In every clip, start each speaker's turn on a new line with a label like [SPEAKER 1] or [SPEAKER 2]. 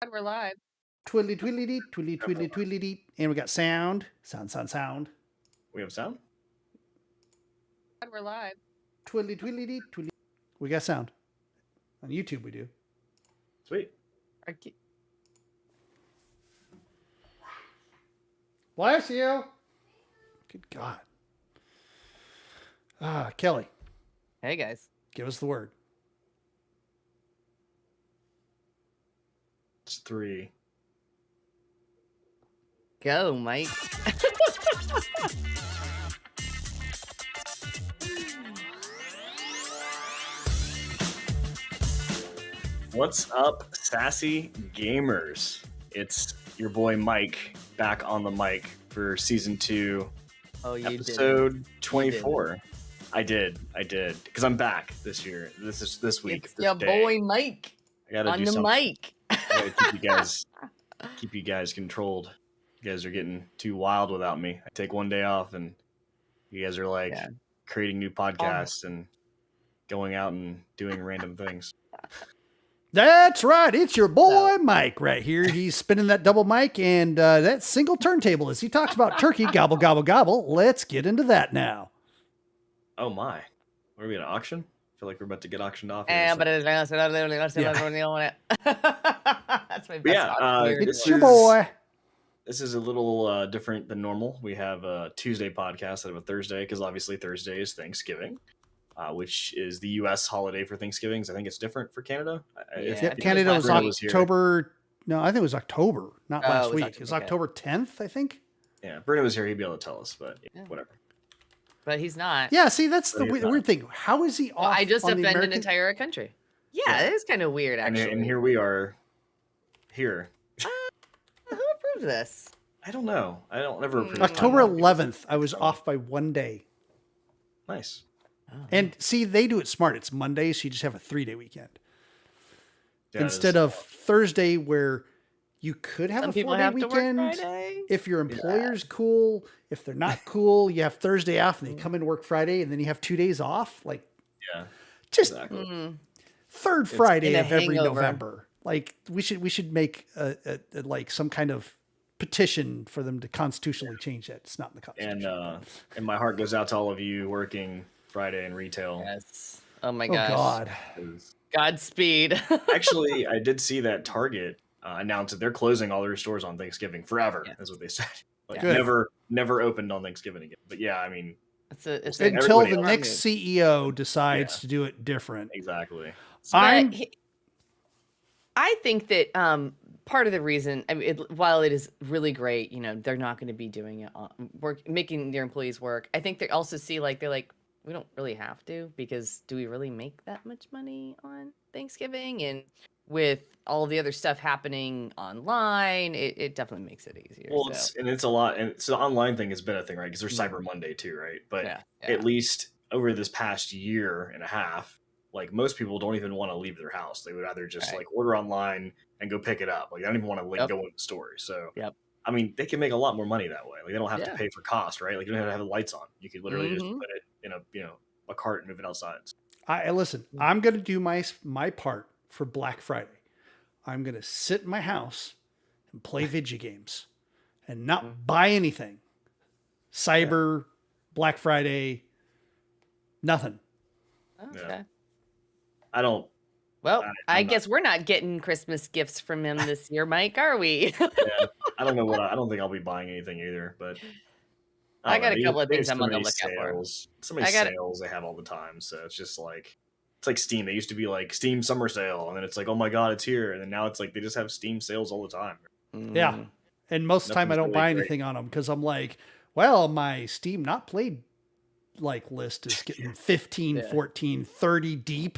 [SPEAKER 1] We're live.
[SPEAKER 2] Twiddly twiddly dee, twiddly twiddly twiddly dee. And we got sound. Sound.
[SPEAKER 3] We have sound?
[SPEAKER 1] We're live.
[SPEAKER 2] Twiddly twiddly dee, twiddly. We got sound. On YouTube we do.
[SPEAKER 3] Sweet.
[SPEAKER 2] Bless you. Good God. Kelly,
[SPEAKER 1] Hey guys.
[SPEAKER 2] give us the word.
[SPEAKER 3] It's 3.
[SPEAKER 1] Go, Mike.
[SPEAKER 3] What's up, sassy gamers? It's your boy Mike back on the mic for season 2,
[SPEAKER 1] Oh, you
[SPEAKER 3] episode 24. I did, because I'm back this year. This week.
[SPEAKER 1] It's your boy Mike
[SPEAKER 3] I gotta
[SPEAKER 1] on
[SPEAKER 3] do
[SPEAKER 1] the
[SPEAKER 3] something.
[SPEAKER 1] mic.
[SPEAKER 3] I gotta keep you guys controlled. You guys are getting too wild without me. I take one day off, and you guys are like creating new podcasts and going out and doing random things.
[SPEAKER 2] That's right. It's your boy Mike right here. He's spinning that double mic and that single turntable as he talks about turkey. Gobble, gobble, gobble. Let's get into that now.
[SPEAKER 3] Oh my. What are we at an auction? I feel like we're about to get auctioned off.
[SPEAKER 1] That's my best.
[SPEAKER 2] It's your boy.
[SPEAKER 3] This is a little different than normal. We have a Tuesday podcast instead of a Thursday because obviously Thursday is Thanksgiving, which is the U.S. holiday for Thanksgivings. I think it's different for Canada.
[SPEAKER 2] Canada was October. No, I think it was October, not last week. It was October 10th, I think.
[SPEAKER 3] Yeah, Bruno was here. He'd be able to tell us, but whatever.
[SPEAKER 1] But he's not.
[SPEAKER 2] Yeah, see, that's the weird thing. How is he off?
[SPEAKER 1] I just offended an entire country. Yeah, it is kind of weird, actually.
[SPEAKER 3] And here we are. Here.
[SPEAKER 1] Who approved this?
[SPEAKER 3] I don't know. I don't ever approve.
[SPEAKER 2] October 11th, I was off by one day.
[SPEAKER 3] Nice.
[SPEAKER 2] Oh. And see, they do it smart. It's Monday, so you just have a 3-day weekend. Yeah, instead of Thursday, where you could have a 4-day weekend. If your employer's cool, if they're not cool, you have Thursday off and they come in and work Friday and then you have 2 days off. Like, just third Friday of every November. Like we should make a like some kind of petition for them to constitutionally change that. It's not in the Constitution.
[SPEAKER 3] And my heart goes out to all of you working Friday in retail.
[SPEAKER 1] Yes. Oh my gosh.
[SPEAKER 2] Oh God.
[SPEAKER 1] Godspeed.
[SPEAKER 3] Actually, I did see that Target announced that they're closing all their stores on Thanksgiving forever. Yeah. That's what they said. Like never opened on Thanksgiving again. But yeah, I mean,
[SPEAKER 2] it's until the next CEO decides to do it different.
[SPEAKER 3] Exactly.
[SPEAKER 1] So I think that part of the reason, I mean, while it is really great, they're not going to be doing it making their employees work. I think they also see they're like, we don't really have to, because do we really make that much money on Thanksgiving? And with all the other stuff happening online, it definitely makes it easier.
[SPEAKER 3] Well, it's a lot, and so the online thing has been a thing, right? Because there's Cyber Monday too, right? But at least over this past year and a half, like most people don't even want to leave their house. They would either just order online and go pick it up. Like they don't even want to go in the store. So I mean, they can make a lot more money that way. Like they don't have to pay for cost, right? Like you don't have to have the lights on. You could literally just put it in a cart and move it outside.
[SPEAKER 2] Listen, I'm going to do my part for Black Friday. I'm going to sit in my house and play video games and not buy anything. Cyber, Black Friday, nothing.
[SPEAKER 1] Okay.
[SPEAKER 3] Yeah. I don't.
[SPEAKER 1] Well, I guess we're not getting Christmas gifts from him this year, Mike, are we?
[SPEAKER 3] I don't know I don't think I'll be buying anything either, but
[SPEAKER 1] I got a couple of things I'm going to look out for.
[SPEAKER 3] So many sales they have all the time, so it's just like, it's like Steam. They used to be like Steam summer sale, and then it's like, oh my God, it's here. And then now it's like they just have Steam sales all the time.
[SPEAKER 2] Yeah. And most of the time I don't buy anything on them because I'm like, well, my Steam not played list is getting 15, 14, 30 deep.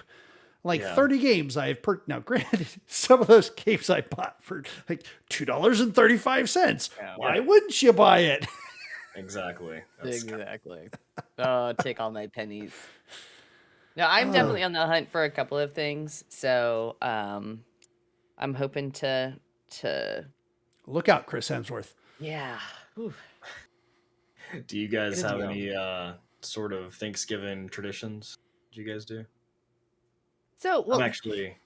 [SPEAKER 2] 30 games I have now granted, some of those games I bought for like $2.35. Why wouldn't you buy it?
[SPEAKER 3] Exactly.
[SPEAKER 1] Exactly. Oh, take all my pennies. No, I'm definitely on the hunt for a couple of things. So I'm hoping to
[SPEAKER 2] look out, Chris Hemsworth.
[SPEAKER 1] Yeah. Oof.
[SPEAKER 3] Do you guys have any sort of Thanksgiving traditions? Do you guys do?
[SPEAKER 1] So,
[SPEAKER 3] I'm actually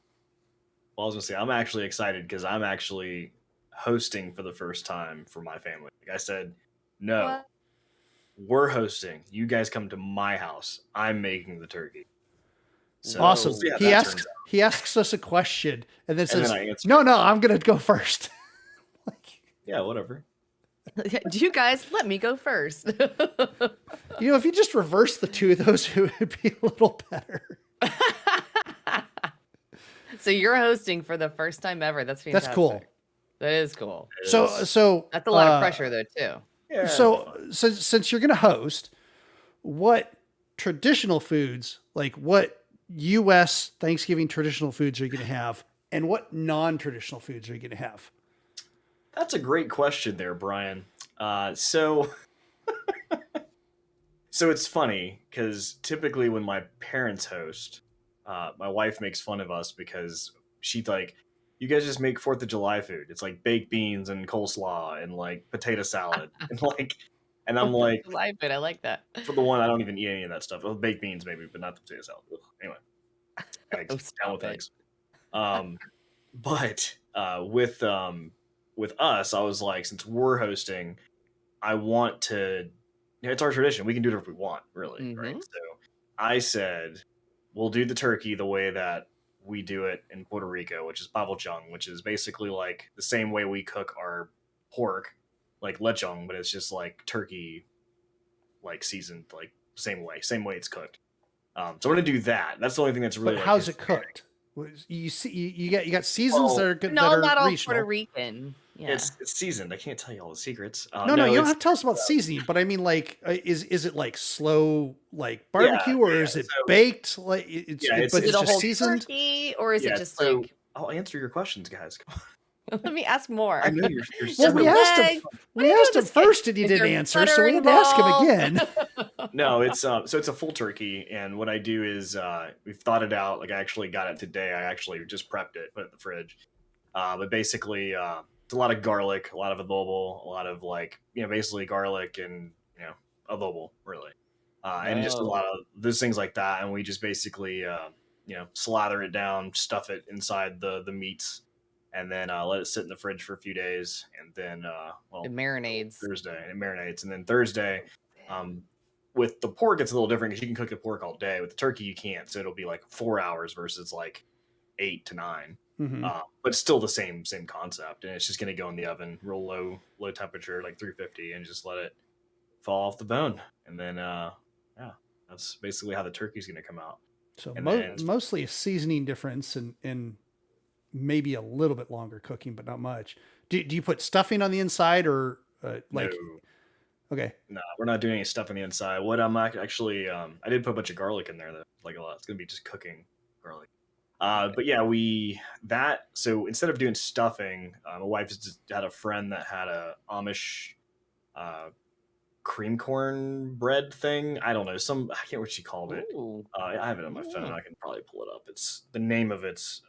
[SPEAKER 3] Well, I was gonna say I'm actually excited because I'm actually hosting for the first time for my family. Like I said, no,
[SPEAKER 1] What?
[SPEAKER 3] we're hosting. You guys come to my house. I'm making the turkey. So
[SPEAKER 2] awesome.
[SPEAKER 3] we'll see how
[SPEAKER 2] He
[SPEAKER 3] that
[SPEAKER 2] asks
[SPEAKER 3] turns out.
[SPEAKER 2] he asks us a question and then
[SPEAKER 3] And
[SPEAKER 2] says,
[SPEAKER 3] then I answer.
[SPEAKER 2] "No, I'm gonna go first."
[SPEAKER 3] Yeah, whatever.
[SPEAKER 1] Do you guys let me go first?
[SPEAKER 2] If you just reverse the two of those, it would be a little better.
[SPEAKER 1] So you're hosting for the first time ever. That's fantastic.
[SPEAKER 2] That's cool.
[SPEAKER 1] That is cool.
[SPEAKER 2] So
[SPEAKER 1] that's a lot of pressure though too.
[SPEAKER 3] Yeah.
[SPEAKER 2] So since you're going to host, what traditional foods, like what U.S. Thanksgiving traditional foods are you going to have, and what non-traditional foods are you going to have?
[SPEAKER 3] That's a great question there, Brian. So it's funny because typically when my parents host, my wife makes fun of us because she's like, you guys just make 4th of July food. It's like baked beans and coleslaw and like potato salad. And I'm like,
[SPEAKER 1] July food, I like that.
[SPEAKER 3] For the one, I don't even eat any of that stuff. Well, baked beans maybe, but not the potato salad. Ugh. Anyway, eggs, down with eggs. But with us, I was like, since we're hosting, I want to. It's our tradition. We can do it if we want, really, right? So I said, we'll do the turkey the way that we do it in Puerto Rico, which is pavuchong, which is basically like the same way we cook our pork, like lechon, but it's just like turkey, like seasoned, like same way it's cooked. So we're gonna do that. That's the only thing that's really.
[SPEAKER 2] But how's it cooked? You see, you got seasons that are good.
[SPEAKER 1] No,
[SPEAKER 2] that are
[SPEAKER 1] not all
[SPEAKER 2] regional.
[SPEAKER 1] Puerto Rican. Yeah.
[SPEAKER 3] It's seasoned. I can't tell you all the secrets.
[SPEAKER 2] No, you don't have to tell us about seasoning. But I mean, like, is it like slow, like barbecue, or is it baked? Like, it's just seasoned,
[SPEAKER 1] turkey, or is it just like?
[SPEAKER 3] I'll answer your questions, guys. Come on.
[SPEAKER 1] Let me ask more.
[SPEAKER 3] I know you're
[SPEAKER 2] well, we asked him first, and he didn't answer, so we had to ask him again.
[SPEAKER 3] No, it's it's a full turkey, and what I do is we've thought it out. Like I actually got it today. I actually just prepped it, put it in the fridge. But basically, it's a lot of garlic, a lot of adobo, a lot of basically garlic and adobo, really, and just a lot of those things like that. And we just basically slather it down, stuff it inside the meats. And then let it sit in the fridge for a few days, and then
[SPEAKER 1] it marinades
[SPEAKER 3] Thursday, and it marinates, and then Thursday, with the pork it's a little different because you can cook the pork all day. With the turkey you can't, so it'll be like 4 hours versus like 8 to 9.
[SPEAKER 2] Mm-hmm.
[SPEAKER 3] But still the same concept, and it's just going to go in the oven, real low temperature, like 350, and just let it fall off the bone, and then that's basically how the turkey's going to come out.
[SPEAKER 2] So mostly a seasoning difference and maybe a little bit longer cooking, but not much. Do you put stuffing on the inside or like?
[SPEAKER 3] No.
[SPEAKER 2] Okay.
[SPEAKER 3] No, we're not doing any stuff on the inside. What I'm actually, I did put a bunch of garlic in there though, like a lot. It's gonna be just cooking garlic. But yeah, so instead of doing stuffing, my wife just had a friend that had a Amish cream corn bread thing. I don't know, I can't remember what she called it. I have it on my phone. I can probably pull it up. It's the name of it's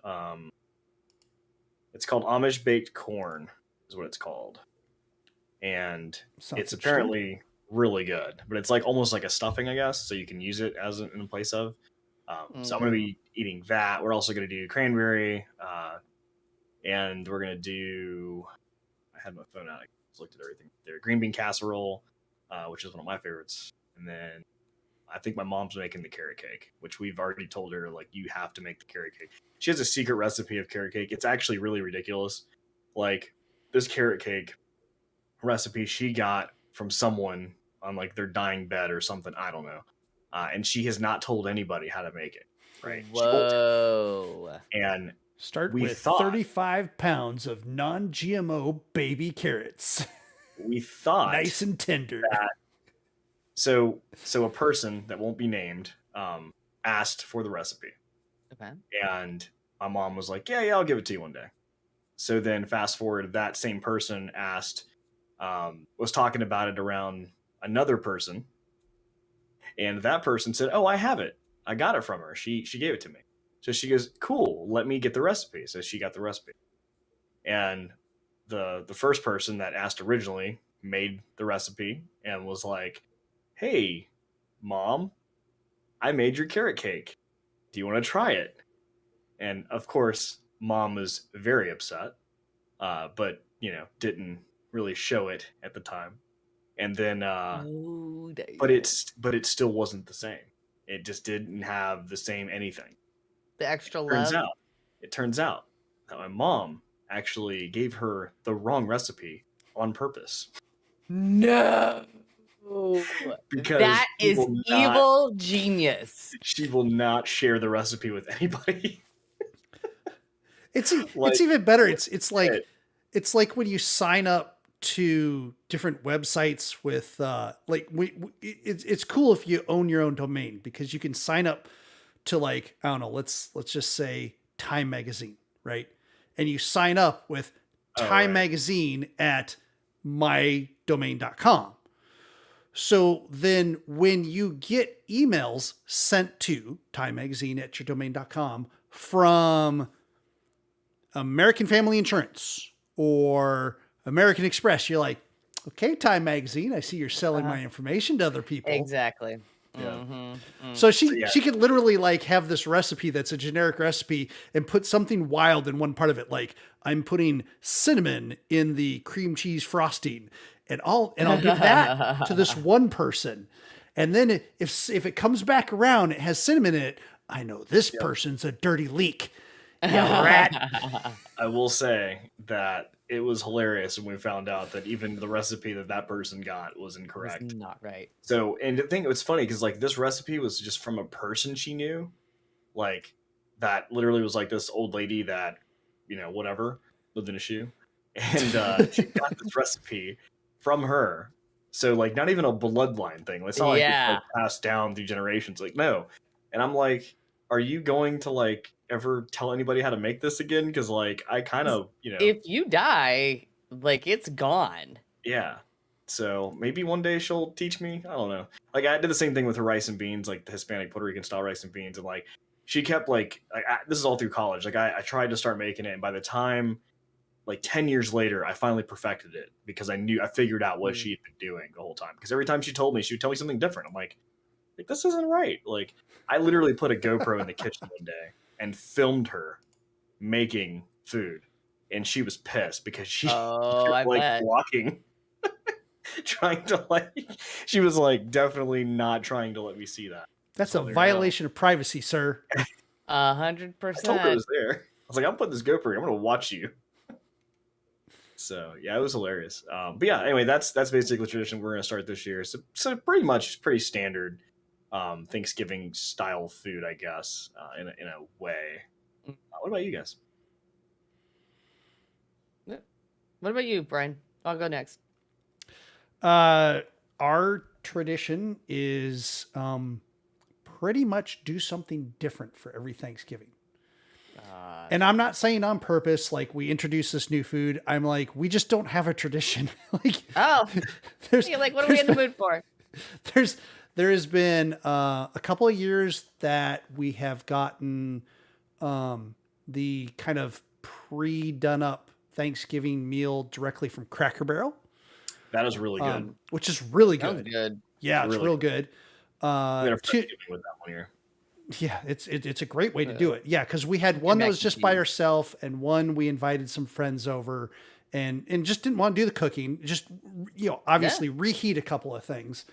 [SPEAKER 3] called Amish baked corn is what it's called. And it's apparently really good, but it's like almost like a stuffing, I guess. So you can use it as in place of. So I'm going to be eating that. We're also going to do cranberry, and we're going to do. I had my phone out. I just looked at everything there. Green bean casserole, which is one of my favorites, and then I think my mom's making the carrot cake, which we've already told her like you have to make the carrot cake. She has a secret recipe of carrot cake. It's actually really ridiculous. Like this carrot cake recipe she got from someone on like their dying bed or something. I don't know. And she has not told anybody how to make it. Right.
[SPEAKER 1] Whoa.
[SPEAKER 3] And
[SPEAKER 2] start with 35 pounds of non-GMO baby carrots.
[SPEAKER 3] We thought
[SPEAKER 2] nice and tender.
[SPEAKER 3] So a person that won't be named asked for the recipe.
[SPEAKER 1] Okay.
[SPEAKER 3] And my mom was like, yeah, I'll give it to you one day. So then fast forward, that same person asked, was talking about it around another person. And that person said, oh, I have it. I got it from her. She gave it to me. So she goes, cool, let me get the recipe. So she got the recipe. And the first person that asked originally made the recipe and was like, hey, Mom, I made your carrot cake. Do you want to try it? And of course, Mom was very upset, but didn't really show it at the time. And then, but it still wasn't the same. It just didn't have the same anything.
[SPEAKER 1] The extra
[SPEAKER 3] Turns
[SPEAKER 1] love.
[SPEAKER 3] out, it turns out that my mom actually gave her the wrong recipe on purpose.
[SPEAKER 1] No.
[SPEAKER 3] Because
[SPEAKER 1] that is evil genius.
[SPEAKER 3] She will not share the recipe with anybody.
[SPEAKER 2] It's even better. It's like when you sign up to different websites with it's cool if you own your own domain, because you can sign up to, like, I don't know, let's just say Time Magazine, right? And you sign up with Time Magazine at mydomain.com. So then when you get emails sent to Time Magazine at yourdomain.com from American Family Insurance or American Express, you're like, okay, Time Magazine, I see you're selling my information to other people.
[SPEAKER 1] Exactly.
[SPEAKER 3] Yeah.
[SPEAKER 1] Mm-hmm.
[SPEAKER 2] So she could literally, like, have this recipe that's a generic recipe and put something wild in one part of it. Like, I'm putting cinnamon in the cream cheese frosting, and I'll give that to this one person. And then if it comes back around, it has cinnamon in it, I know this person's a dirty leak. Yeah, rat.
[SPEAKER 3] I will say that it was hilarious when we found out that even the recipe that person got was incorrect.
[SPEAKER 1] It's not right.
[SPEAKER 3] So, and the thing, it was funny because, like, this recipe was just from a person she knew, like, that literally was like this old lady that, whatever, lived in a shoe, and she got this recipe from her. So, like, not even a bloodline thing. It's not like it's, like, passed down through generations. Like, no. And I'm like, are you going to, like, ever tell anybody how to make this again? Because, like, I kind of,
[SPEAKER 1] if you die, like, it's gone.
[SPEAKER 3] Yeah. So maybe one day she'll teach me. I don't know. Like, I did the same thing with her rice and beans, like the Hispanic Puerto Rican style rice and beans, and, like, she kept, like, this is all through college. Like, I tried to start making it, and by the time, like, 10 years later, I finally perfected it because I figured out what she'd been doing the whole time. Because every time she told me, she would tell me something different. I'm like, this isn't right. Like, I literally put a GoPro in the kitchen one day and filmed her making food, and she was pissed because she kept, like, walking, trying to, like, she was, like, definitely not trying to let me see that.
[SPEAKER 2] That's a violation of privacy, sir.
[SPEAKER 1] 100%.
[SPEAKER 3] I told her it was there. I was like, I'm putting this GoPro. I'm gonna watch you. So yeah, it was hilarious. But yeah, anyway, that's basically the tradition we're gonna start this year. So pretty much pretty standard Thanksgiving style food, I guess, in a way. What about you guys?
[SPEAKER 1] What about you, Brian? I'll go next.
[SPEAKER 2] Our tradition is pretty much do something different for every Thanksgiving. And I'm not saying on purpose, like, we introduce this new food. I'm like, we just don't have a tradition. Like,
[SPEAKER 1] you're like, what are we in the mood for?
[SPEAKER 2] There has been a couple of years that we have gotten the kind of pre-done up Thanksgiving meal directly from Cracker Barrel.
[SPEAKER 3] That is really good.
[SPEAKER 2] Which is really good.
[SPEAKER 1] That was good.
[SPEAKER 2] Yeah, it's real good.
[SPEAKER 3] We had a Thanksgiving with that one year.
[SPEAKER 2] Yeah, it's a great way to do it. Yeah, because we had one that was just by herself, and one we invited some friends over, and just didn't want to do the cooking. Just, obviously reheat a couple of things.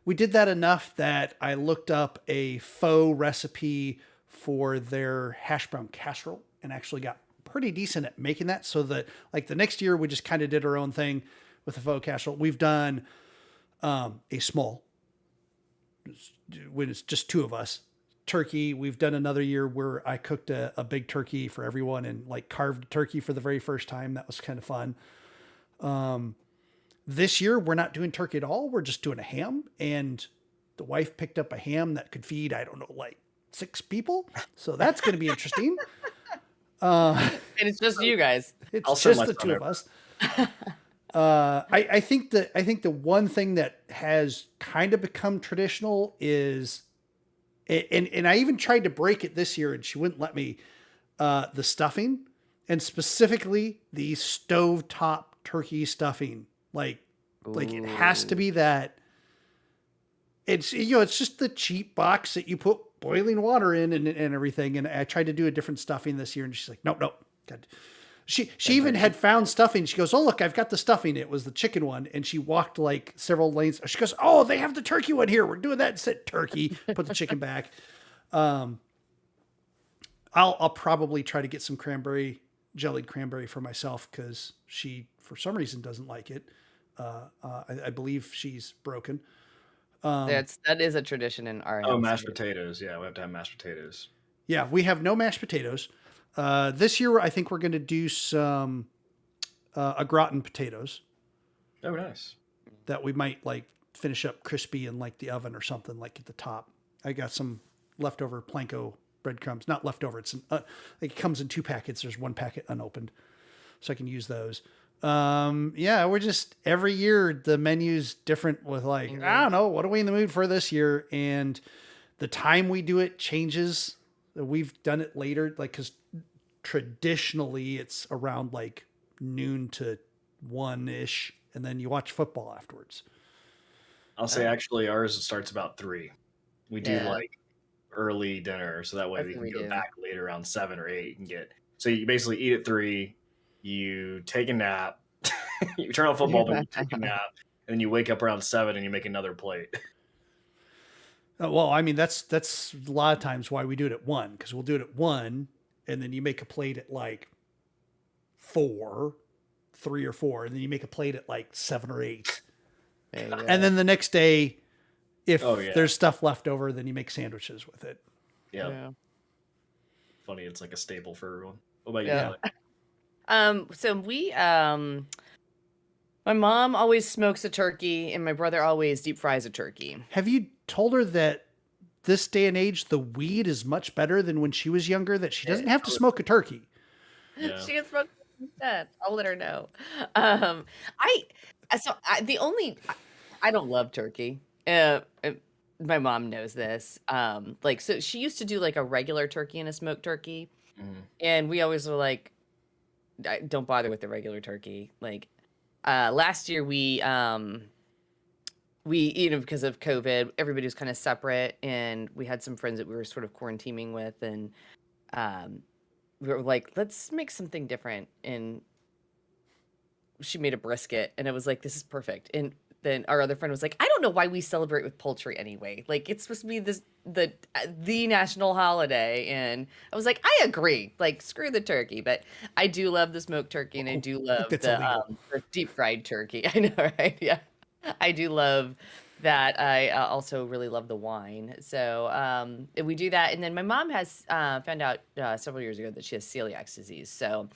[SPEAKER 2] We did that enough that I looked up a faux recipe for their hash brown casserole and actually got pretty decent at making that. So that, like, the next year we just kind of did our own thing with the faux casserole. We've done a small, when it's just two of us, turkey. We've done another year where I cooked a big turkey for everyone and, like, carved a turkey for the very first time. That was kind of fun. This year we're not doing turkey at all. We're just doing a ham, and the wife picked up a ham that could feed, I don't know, like 6 people. So that's going to be interesting.
[SPEAKER 1] And it's just you guys.
[SPEAKER 2] It's just the two of us. I think the one thing that has kind of become traditional is, and I even tried to break it this year and she wouldn't let me, the stuffing, and specifically the stovetop turkey stuffing. Like it has to be that. It's, it's just the cheap box that you put boiling water in and everything. And I tried to do a different stuffing this year, and she's like, nope. God. She even had found stuffing. She goes, oh, look, I've got the stuffing. It was the chicken one. And she walked like several lanes. She goes, oh, they have the turkey one here. We're doing that. Said turkey, put the chicken back. I'll probably try to get some jellied cranberry for myself, because she, for some reason, doesn't like it. I believe she's broken.
[SPEAKER 1] That is a tradition in our house.
[SPEAKER 3] Oh, mashed potatoes. Yeah, we have to have mashed potatoes.
[SPEAKER 2] Yeah, we have no mashed potatoes. This year, I think we're going to do some au gratin potatoes.
[SPEAKER 3] Oh, nice. That
[SPEAKER 2] we might like finish up crispy in like the oven or something, like at the top. I got some leftover Planko breadcrumbs. Not leftover. It's it comes in 2 packets. There's 1 packet unopened, so I can use those. Yeah, we're just, every year the menu's different with like, I don't know, what are we in the mood for this year? And the time we do it changes. We've done it later, like, cause traditionally it's around like noon to 1-ish, and then you watch football afterwards.
[SPEAKER 3] I'll say actually ours starts about 3. We do like early dinner, so that way we can go back later around 7 or 8 and so you basically eat at 3. You take a nap, you turn on football, but you take a nap, and then you wake up around 7 and you make another plate.
[SPEAKER 2] Well, I mean, that's a lot of times why we do it at 1, because we'll do it at 1, and then you make a plate at like 3 or 4, and then you make a plate at like 7 or 8. And then the next day, if there's stuff left over, then you make sandwiches with it.
[SPEAKER 3] Yeah. Funny, it's like a staple for everyone. What about you?
[SPEAKER 1] Yeah. So we, my mom always smokes a turkey, and my brother always deep fries a turkey.
[SPEAKER 2] Have you told her that this day and age, the weed is much better than when she was younger, that she doesn't have to smoke a turkey?
[SPEAKER 1] Yeah. She can smoke instead. I'll let her know. I don't love turkey. My mom knows this. So she used to do like a regular turkey and a smoked turkey. And we always were like, don't bother with the regular turkey. Like, last year we, because of COVID, everybody was kind of separate, and we had some friends that we were sort of quarantining with, and we were like, let's make something different. And she made a brisket, and I was like, this is perfect. And then our other friend was like, I don't know why we celebrate with poultry anyway. Like, it's supposed to be the national holiday. And I was like, I agree. Like, screw the turkey. But I do love the smoked turkey, and I do love the deep fried turkey. I know, right? Yeah. I do love that. I also really love the wine. So we do that. And then my mom has found out several years ago that she has celiac disease. So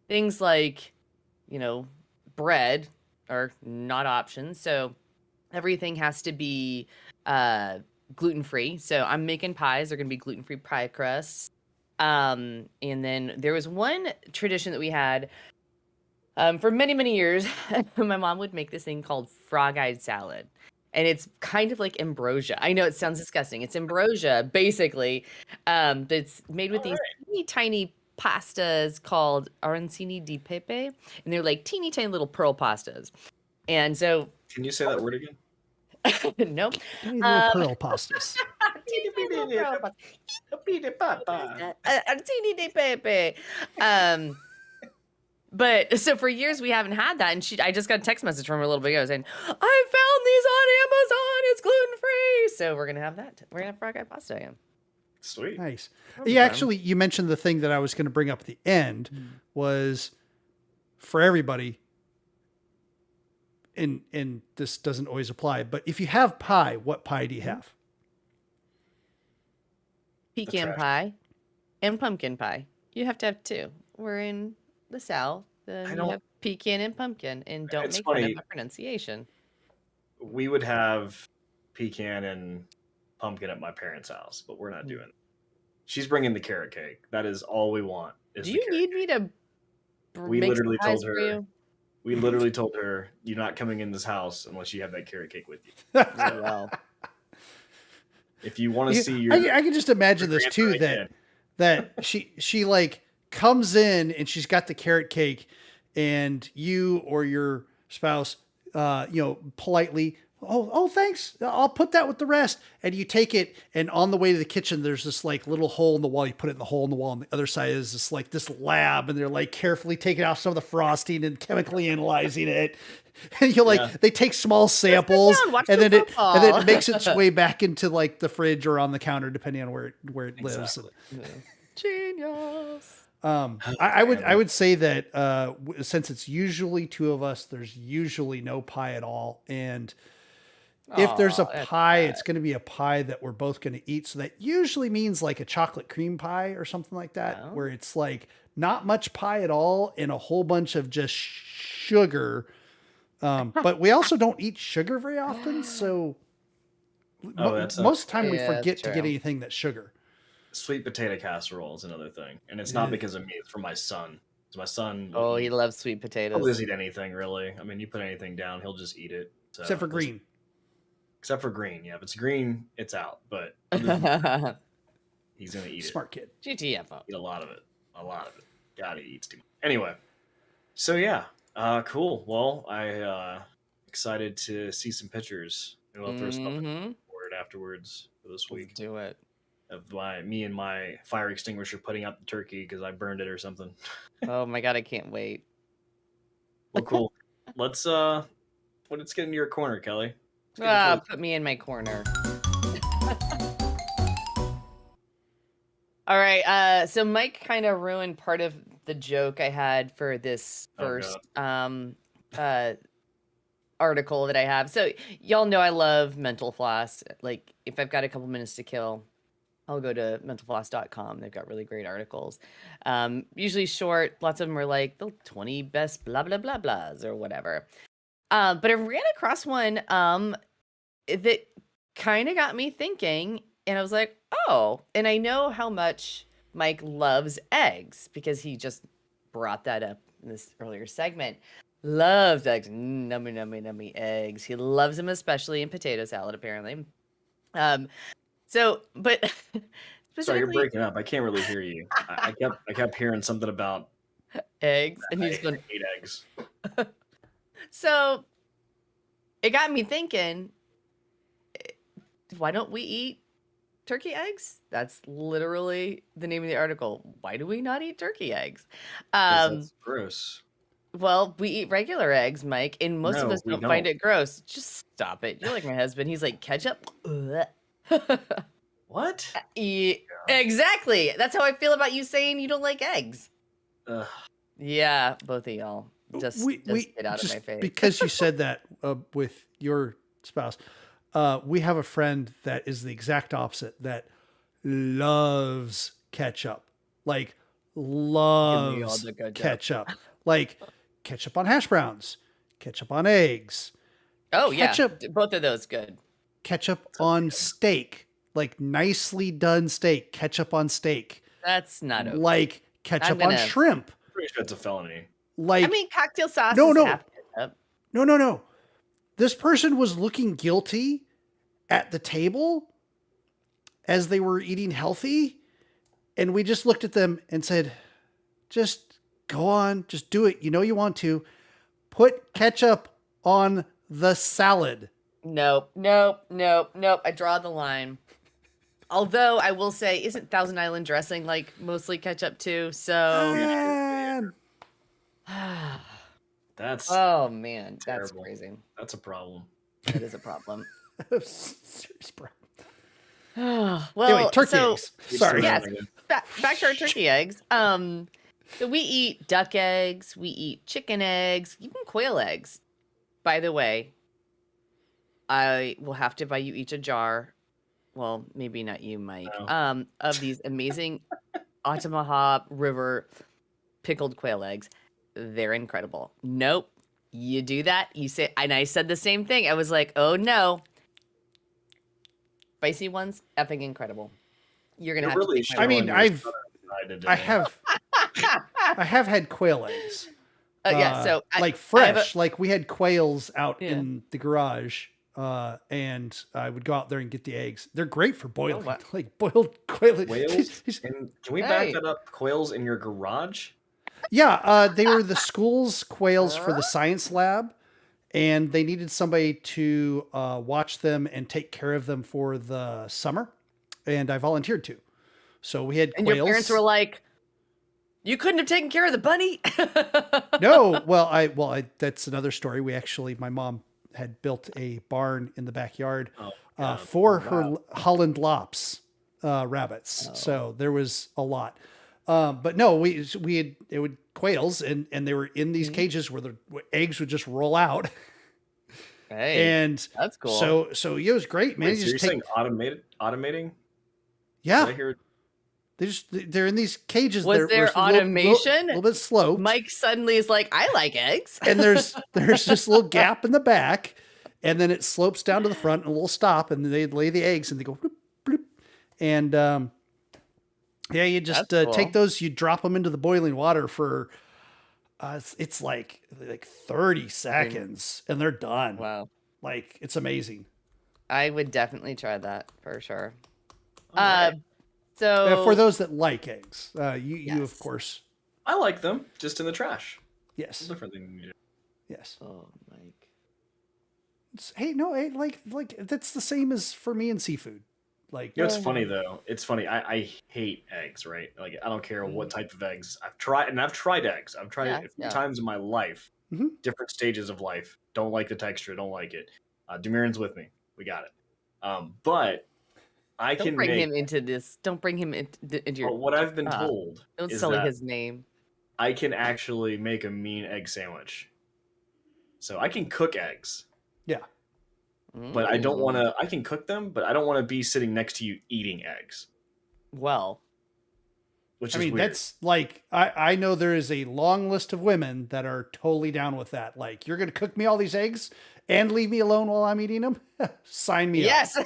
[SPEAKER 1] things like, bread are not options. So everything has to be gluten-free. So I'm making pies. They're going to be gluten-free pie crusts. And then there was one tradition that we had for many, many years. My mom would make this thing called frog-eyed salad. And it's kind of like ambrosia. I know it sounds disgusting. It's ambrosia, basically. That's made with these teeny tiny pastas called arancini di pepe. And they're like teeny tiny little pearl pastas. And so...
[SPEAKER 3] Can you say that word again?
[SPEAKER 2] Nope. Teeny little pearl pastas.
[SPEAKER 1] Teeny little pearl pastas. Arancini di pepe. But so for years we haven't had that, and I just got a text message from her a little bit ago saying, I found these on Amazon, it's gluten-free. So we're gonna have that. We're gonna have frog-eyed pasta again.
[SPEAKER 3] Sweet.
[SPEAKER 2] Nice. Yeah, actually, you mentioned the thing that I was gonna bring up at the end was for everybody, and this doesn't always apply, but if you have pie, what pie do you have?
[SPEAKER 1] Pecan pie and pumpkin pie. You have to have 2. We're in the South, then you have pecan and pumpkin, and don't make fun of the pronunciation.
[SPEAKER 3] We would have pecan and pumpkin at my parents' house, but we're not doing it. She's bringing the carrot cake. That is all we want.
[SPEAKER 1] Do you need me to
[SPEAKER 3] we literally told her we literally told her, you're not coming in this house unless you have that carrot cake with you.
[SPEAKER 1] Well,
[SPEAKER 3] if you want to see your
[SPEAKER 2] I can just imagine this too, that she like comes in and she's got the carrot cake, and you or your spouse, politely, Oh, thanks. I'll put that with the rest. And you take it, and on the way to the kitchen, there's this like little hole in the wall. You put it in the hole in the wall, and the other side is this like this lab, and they're like carefully taking off some of the frosting and chemically analyzing it. And you're like, they take small samples, and then it makes its way back into like the fridge or on the counter, depending on where it lives.
[SPEAKER 1] Genius.
[SPEAKER 2] I would say that since it's usually two of us, there's usually no pie at all, and if there's a pie, it's going to be a pie that we're both going to eat. So that usually means like a chocolate cream pie or something like that, where it's like not much pie at all and a whole bunch of just sugar. But we also don't eat sugar very often. So most of the time we forget to get anything that's sugar.
[SPEAKER 3] Sweet potato casserole is another thing. And it's not because of me. It's for my son. My son.
[SPEAKER 1] He loves sweet potatoes.
[SPEAKER 3] He'll just eat anything, really. I mean, you put anything down, he'll just eat it. So,
[SPEAKER 2] except for green.
[SPEAKER 3] Except for green. Yeah, if it's green, it's out. But he's going to eat
[SPEAKER 2] Smart kid.
[SPEAKER 1] GTFO.
[SPEAKER 3] Eat a lot of it. God, he eats too much. Anyway. So, yeah. Cool. Well, I excited to see some pictures. And we'll throw something forward afterwards for this week.
[SPEAKER 1] Let's do it.
[SPEAKER 3] Of me and my fire extinguisher putting out the turkey because I burned it or something.
[SPEAKER 1] Oh my god, I can't wait.
[SPEAKER 3] Well, cool. Let's get into your corner, Kelly.
[SPEAKER 1] Put me in my corner. All right. So Mike kind of ruined part of the joke I had for this first article that I have. So y'all know I love Mental Floss. Like if I've got a couple minutes to kill, I'll go to mentalfloss.com. They've got really great articles. Usually short. Lots of them are like the 20 best blah, blah, blah, blahs or whatever. But I ran across one that kind of got me thinking. And I was like, oh, and I know how much Mike loves eggs because he just brought that up in this earlier segment. Loves eggs. Nummy, nummy, nummy eggs. He loves them, especially in potato salad, apparently. So, but
[SPEAKER 3] sorry, you're breaking up. I can't really hear you. I kept hearing something about
[SPEAKER 1] eggs, and he's going
[SPEAKER 3] to eat eggs.
[SPEAKER 1] So, it got me thinking. Why don't we eat turkey eggs? That's literally the name of the article. Why do we not eat turkey eggs?
[SPEAKER 3] That's gross.
[SPEAKER 1] Well, we eat regular eggs, Mike, and most of us don't find it gross. Just stop it. You're like my husband. He's like, ketchup?
[SPEAKER 3] What?
[SPEAKER 1] Yeah, exactly. That's how I feel about you saying you don't like eggs. Yeah, both of y'all. Just get out of my face.
[SPEAKER 2] Because you said that with your spouse, we have a friend that is the exact opposite, that loves ketchup. Like, loves ketchup. Like, ketchup on hash browns, ketchup on eggs.
[SPEAKER 1] Oh, ketchup, yeah. Both of those good.
[SPEAKER 2] Ketchup on steak. Like, nicely done steak. Ketchup on steak.
[SPEAKER 1] That's not okay.
[SPEAKER 2] Like, ketchup on shrimp.
[SPEAKER 3] Pretty sure it's a felony.
[SPEAKER 2] Like,
[SPEAKER 1] I mean, cocktail sauce
[SPEAKER 2] no.
[SPEAKER 1] half ketchup.
[SPEAKER 2] No. This person was looking guilty at the table as they were eating healthy. And we just looked at them and said, just go on. Just do it. You know you want to. Put ketchup on the salad.
[SPEAKER 1] Nope. I draw the line. Although I will say, isn't Thousand Island dressing like mostly ketchup too? So
[SPEAKER 3] that's
[SPEAKER 1] oh man,
[SPEAKER 3] terrible.
[SPEAKER 1] That's crazy.
[SPEAKER 3] That's a problem.
[SPEAKER 1] That is a problem.
[SPEAKER 2] Serious problem.
[SPEAKER 1] Well,
[SPEAKER 2] anyway, turkey eggs. Sorry.
[SPEAKER 1] Yes. Back to our turkey eggs. So we eat duck eggs, we eat chicken eggs, even quail eggs. By the way, I will have to buy you each a jar. Well, maybe not you, Mike. No. Of these amazing Ottamaha River pickled quail eggs. They're incredible. Nope. You do that, you say, and I said the same thing. I was like, oh no. Spicy ones, effing incredible. You're gonna have
[SPEAKER 3] really
[SPEAKER 1] to.
[SPEAKER 2] I mean, I have had quail eggs.
[SPEAKER 1] Yeah, so
[SPEAKER 2] like fresh, like we had quails out in the garage. And I would go out there and get the eggs. They're great for boiling, like boiled quail.
[SPEAKER 3] Quails? And can we back that up? Quails in your garage?
[SPEAKER 2] Yeah, they were the school's quails for the science lab, and they needed somebody to watch them and take care of them for the summer, and I volunteered to. So we had
[SPEAKER 1] and
[SPEAKER 2] quails.
[SPEAKER 1] Your parents were like, "You couldn't have taken care of the bunny."
[SPEAKER 2] No, well, that's another story. My mom had built a barn in the backyard for her Holland Lops rabbits. Oh. So there was a lot. But no, it would quails, and they were in these cages where the eggs would just roll out.
[SPEAKER 1] Hey, and that's cool.
[SPEAKER 2] So it was great, man.
[SPEAKER 3] Wait, so you're saying automating?
[SPEAKER 2] Yeah. They're in these cages.
[SPEAKER 1] Was there automation?
[SPEAKER 2] A little bit sloped.
[SPEAKER 1] Mike suddenly is like, I like eggs.
[SPEAKER 2] And there's this little gap in the back, and then it slopes down to the front, and a little stop, and they lay the eggs, and they go bloop, bloop. And yeah, you just cool. Take those, you drop them into the boiling water for it's like 30 seconds, and they're done.
[SPEAKER 1] Wow,
[SPEAKER 2] like it's amazing.
[SPEAKER 1] I would definitely try that for sure.
[SPEAKER 2] So for those that like eggs, you of course.
[SPEAKER 3] I like them, just in the trash.
[SPEAKER 2] Yes.
[SPEAKER 3] Different thing you do.
[SPEAKER 2] Yes.
[SPEAKER 1] Oh, Mike.
[SPEAKER 2] Like that's the same as for me and seafood. Like,
[SPEAKER 3] it's funny though. It's funny. I hate eggs, right? Like I don't care what type of eggs. I've tried eggs. I've tried it a few times in my life. Different stages of life. Don't like the texture. Don't like it. Demirin's with me. We got it. But
[SPEAKER 1] Don't bring him into this. Don't bring him into your.
[SPEAKER 3] What I've been told.
[SPEAKER 1] Don't sully his name.
[SPEAKER 3] I can actually make a mean egg sandwich. So I can cook eggs.
[SPEAKER 2] Yeah.
[SPEAKER 3] But I don't want to. I can cook them, but I don't want to be sitting next to you eating eggs.
[SPEAKER 1] Well,
[SPEAKER 3] which is weird.
[SPEAKER 2] That's like I know there is a long list of women that are totally down with that. Like, you're gonna cook me all these eggs and leave me alone while I'm eating them? Sign me up.
[SPEAKER 1] Yes.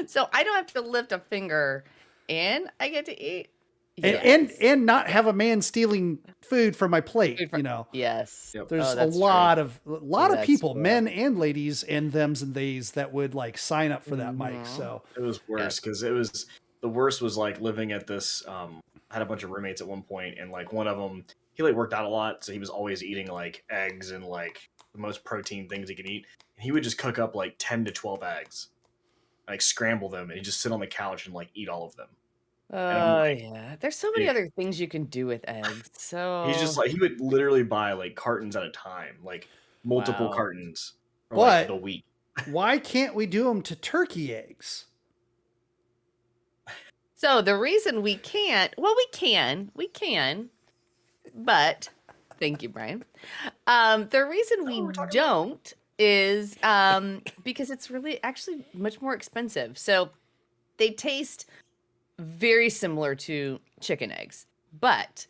[SPEAKER 1] So I don't have to lift a finger, and I get to eat.
[SPEAKER 2] And not have a man stealing food from my plate,
[SPEAKER 1] Yes.
[SPEAKER 2] Yep. There's a lot of people, cool. Men and ladies, and thems and theys that would like sign up for that, Mike. So
[SPEAKER 3] it was worse because the worst was like living at this. I had a bunch of roommates at one point, and like one of them, he like worked out a lot, so he was always eating like eggs and like the most protein things he could eat. And he would just cook up like 10 to 12 eggs, like scramble them, and he'd just sit on the couch and like eat all of them.
[SPEAKER 1] Yeah. There's so many other things you can do with eggs. So
[SPEAKER 3] he's just like, he would literally buy like cartons at a time, like multiple cartons for
[SPEAKER 2] like
[SPEAKER 3] the week.
[SPEAKER 2] Why can't we do them to turkey eggs?
[SPEAKER 1] So the reason we can't, we can, but thank you, Brian. The reason we don't is because it's really actually much more expensive. So they taste very similar to chicken eggs, but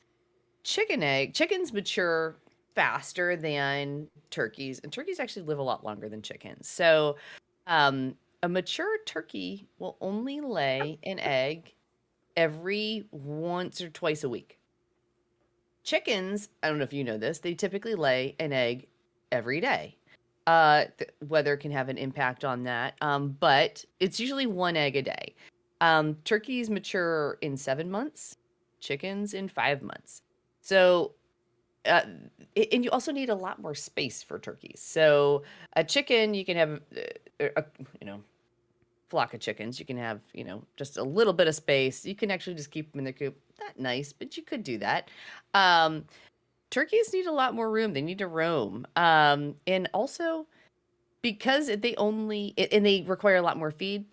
[SPEAKER 1] chickens mature faster than turkeys, and turkeys actually live a lot longer than chickens. So a mature turkey will only lay an egg every once or twice a week. Chickens, I don't know if you know this, they typically lay an egg every day. Weather can have an impact on that, but it's usually one egg a day. Turkeys mature in 7 months, chickens in 5 months. So, and you also need a lot more space for turkeys. So a chicken, you can have, flock of chickens. You can have, just a little bit of space. You can actually just keep them in the coop. Not nice, but you could do that. Turkeys need a lot more room. They need to roam. And also because they require a lot more feed.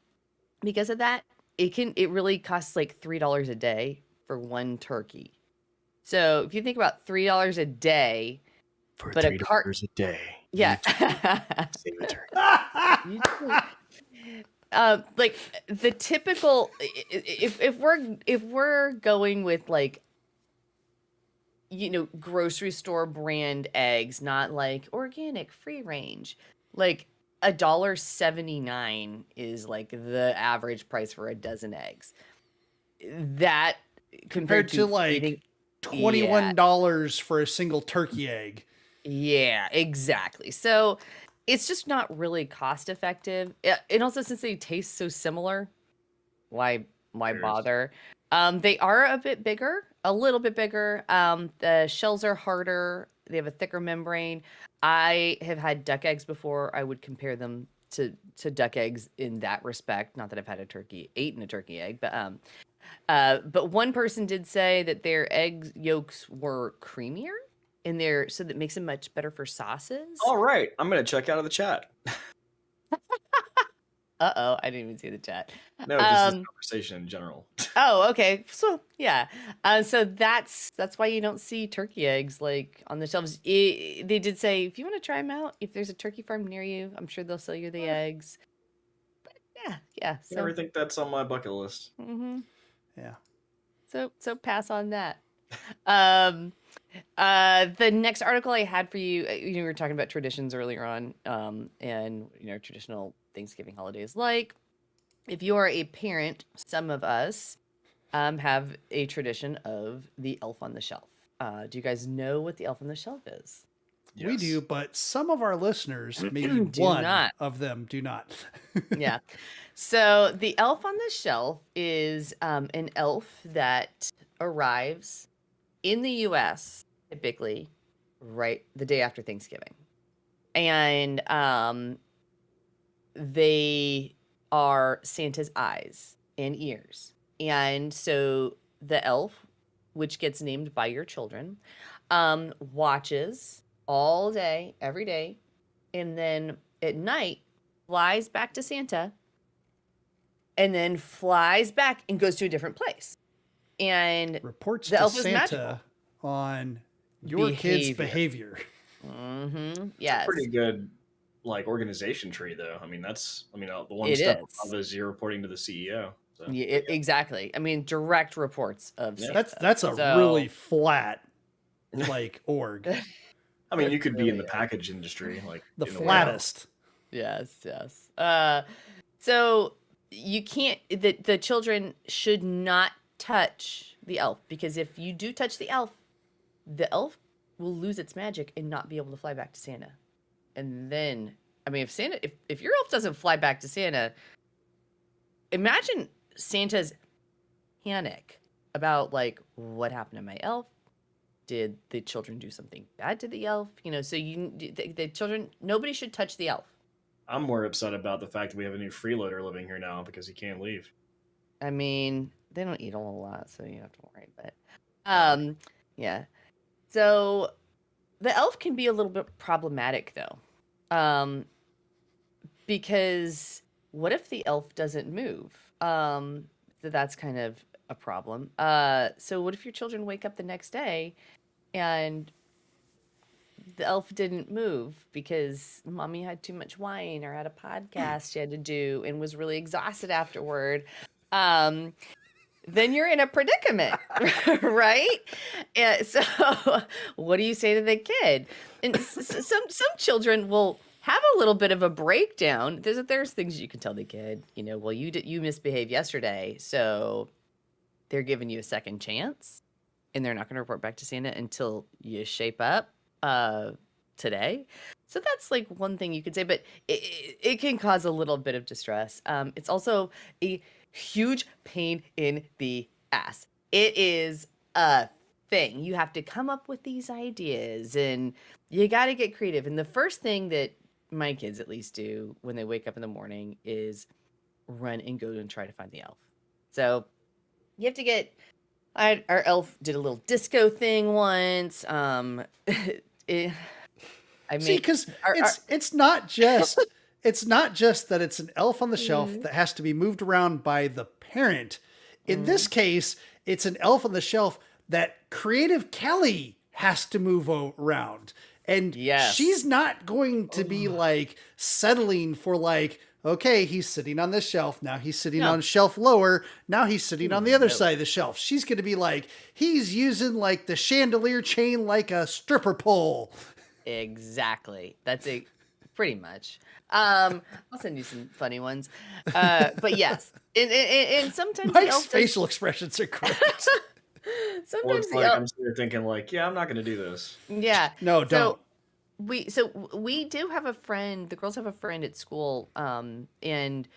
[SPEAKER 1] Because of that, it really costs like $3 a day for one turkey. So if you think about $3 a day
[SPEAKER 3] for $3 a day,
[SPEAKER 1] yeah,
[SPEAKER 3] save a turkey.
[SPEAKER 1] Like the typical, if we're going with like, grocery store brand eggs, not like organic free range, like $1.79 is like the average price for a dozen eggs. That compared to
[SPEAKER 2] like $21 for a single turkey egg.
[SPEAKER 1] Yeah, exactly. So it's just not really cost effective. And also, since they taste so similar, why bother? They are a little bit bigger. The shells are harder. They have a thicker membrane. I have had duck eggs before. I would compare them to duck eggs in that respect. Not that I've had eaten a turkey egg, but one person did say that their egg yolks were creamier so that makes them much better for sauces.
[SPEAKER 3] All right, I'm gonna check out of the chat.
[SPEAKER 1] Uh-oh, I didn't even see the chat.
[SPEAKER 3] No, just this conversation in general.
[SPEAKER 1] Oh, okay. So yeah, so that's why you don't see turkey eggs like on the shelves. They did say if you want to try them out, if there's a turkey farm near you, I'm sure they'll sell you the eggs. But yeah.
[SPEAKER 3] So, I never think that's on my bucket list.
[SPEAKER 2] Yeah.
[SPEAKER 1] So pass on that. The next article I had for you, we were talking about traditions earlier on, and traditional Thanksgiving holidays. Like, if you are a parent, some of us have a tradition of the elf on the shelf. Do you guys know what the elf on the shelf is?
[SPEAKER 2] Yes. We do, but some of our listeners, maybe one of them, do not.
[SPEAKER 1] Yeah. So the elf on the shelf is an elf that arrives in the U.S. typically right the day after Thanksgiving. And they are Santa's eyes and ears. And so the elf, which gets named by your children, watches all day, every day, and then at night flies back to Santa and then flies back and goes to a different place. And
[SPEAKER 2] reports the elf to Santa on your kid's behavior.
[SPEAKER 1] Mm-hmm. Yeah,
[SPEAKER 3] pretty good organization tree though. I mean, the one step above is you're reporting to the CEO. So.
[SPEAKER 1] Yeah, exactly. I mean, direct reports of Santa.
[SPEAKER 2] That's a really flat org.
[SPEAKER 3] I mean, you could be in the package industry,
[SPEAKER 2] the flattest.
[SPEAKER 1] Yes. So you can't. The children should not touch the elf, because if you do touch the elf will lose its magic and not be able to fly back to Santa. And then, I mean, if your elf doesn't fly back to Santa, imagine Santa's panic about what happened to my elf. Did the children do something bad to the elf? So the children, nobody should touch the elf.
[SPEAKER 3] I'm more upset about the fact that we have a new freeloader living here now because he can't leave.
[SPEAKER 1] I mean, they don't eat a whole lot, so you don't have to worry. But, yeah. So the elf can be a little bit problematic, though, because what if the elf doesn't move? That's kind of a problem. So what if your children wake up the next day and the elf didn't move because mommy had too much wine or had a podcast she had to do and was really exhausted afterward? Then you're in a predicament, right? And so what do you say to the kid? And some children will have a little bit of a breakdown. There's things you can tell the kid, well, you misbehaved yesterday, so they're giving you a second chance, and they're not going to report back to Santa until you shape up today. So that's one thing you could say, but it can cause a little bit of distress. It's also a huge pain in the ass. It is a thing. You have to come up with these ideas, and you got to get creative. And the first thing that my kids at least do when they wake up in the morning is run and go and try to find the elf. So you have to get. Our elf did a little disco thing once.
[SPEAKER 2] Because it's not just that it's an elf on the shelf that has to be moved around by the parent. In this case, it's an elf on the shelf that Creative Kelly has to move around. And she's not going to be settling for okay, he's sitting on this shelf. Now he's sitting on a shelf lower. Now he's sitting on the other side of the shelf. She's going to be he's using the chandelier chain like a stripper pole.
[SPEAKER 1] Exactly. That's it. Pretty much. I'll send you some funny ones. But yes. And sometimes
[SPEAKER 2] Mike's facial expressions are great.
[SPEAKER 1] Sometimes
[SPEAKER 3] I'm sitting there thinking I'm not going to do this.
[SPEAKER 1] Yeah.
[SPEAKER 2] No, don't.
[SPEAKER 1] We do have a friend. The girls have a friend at school, and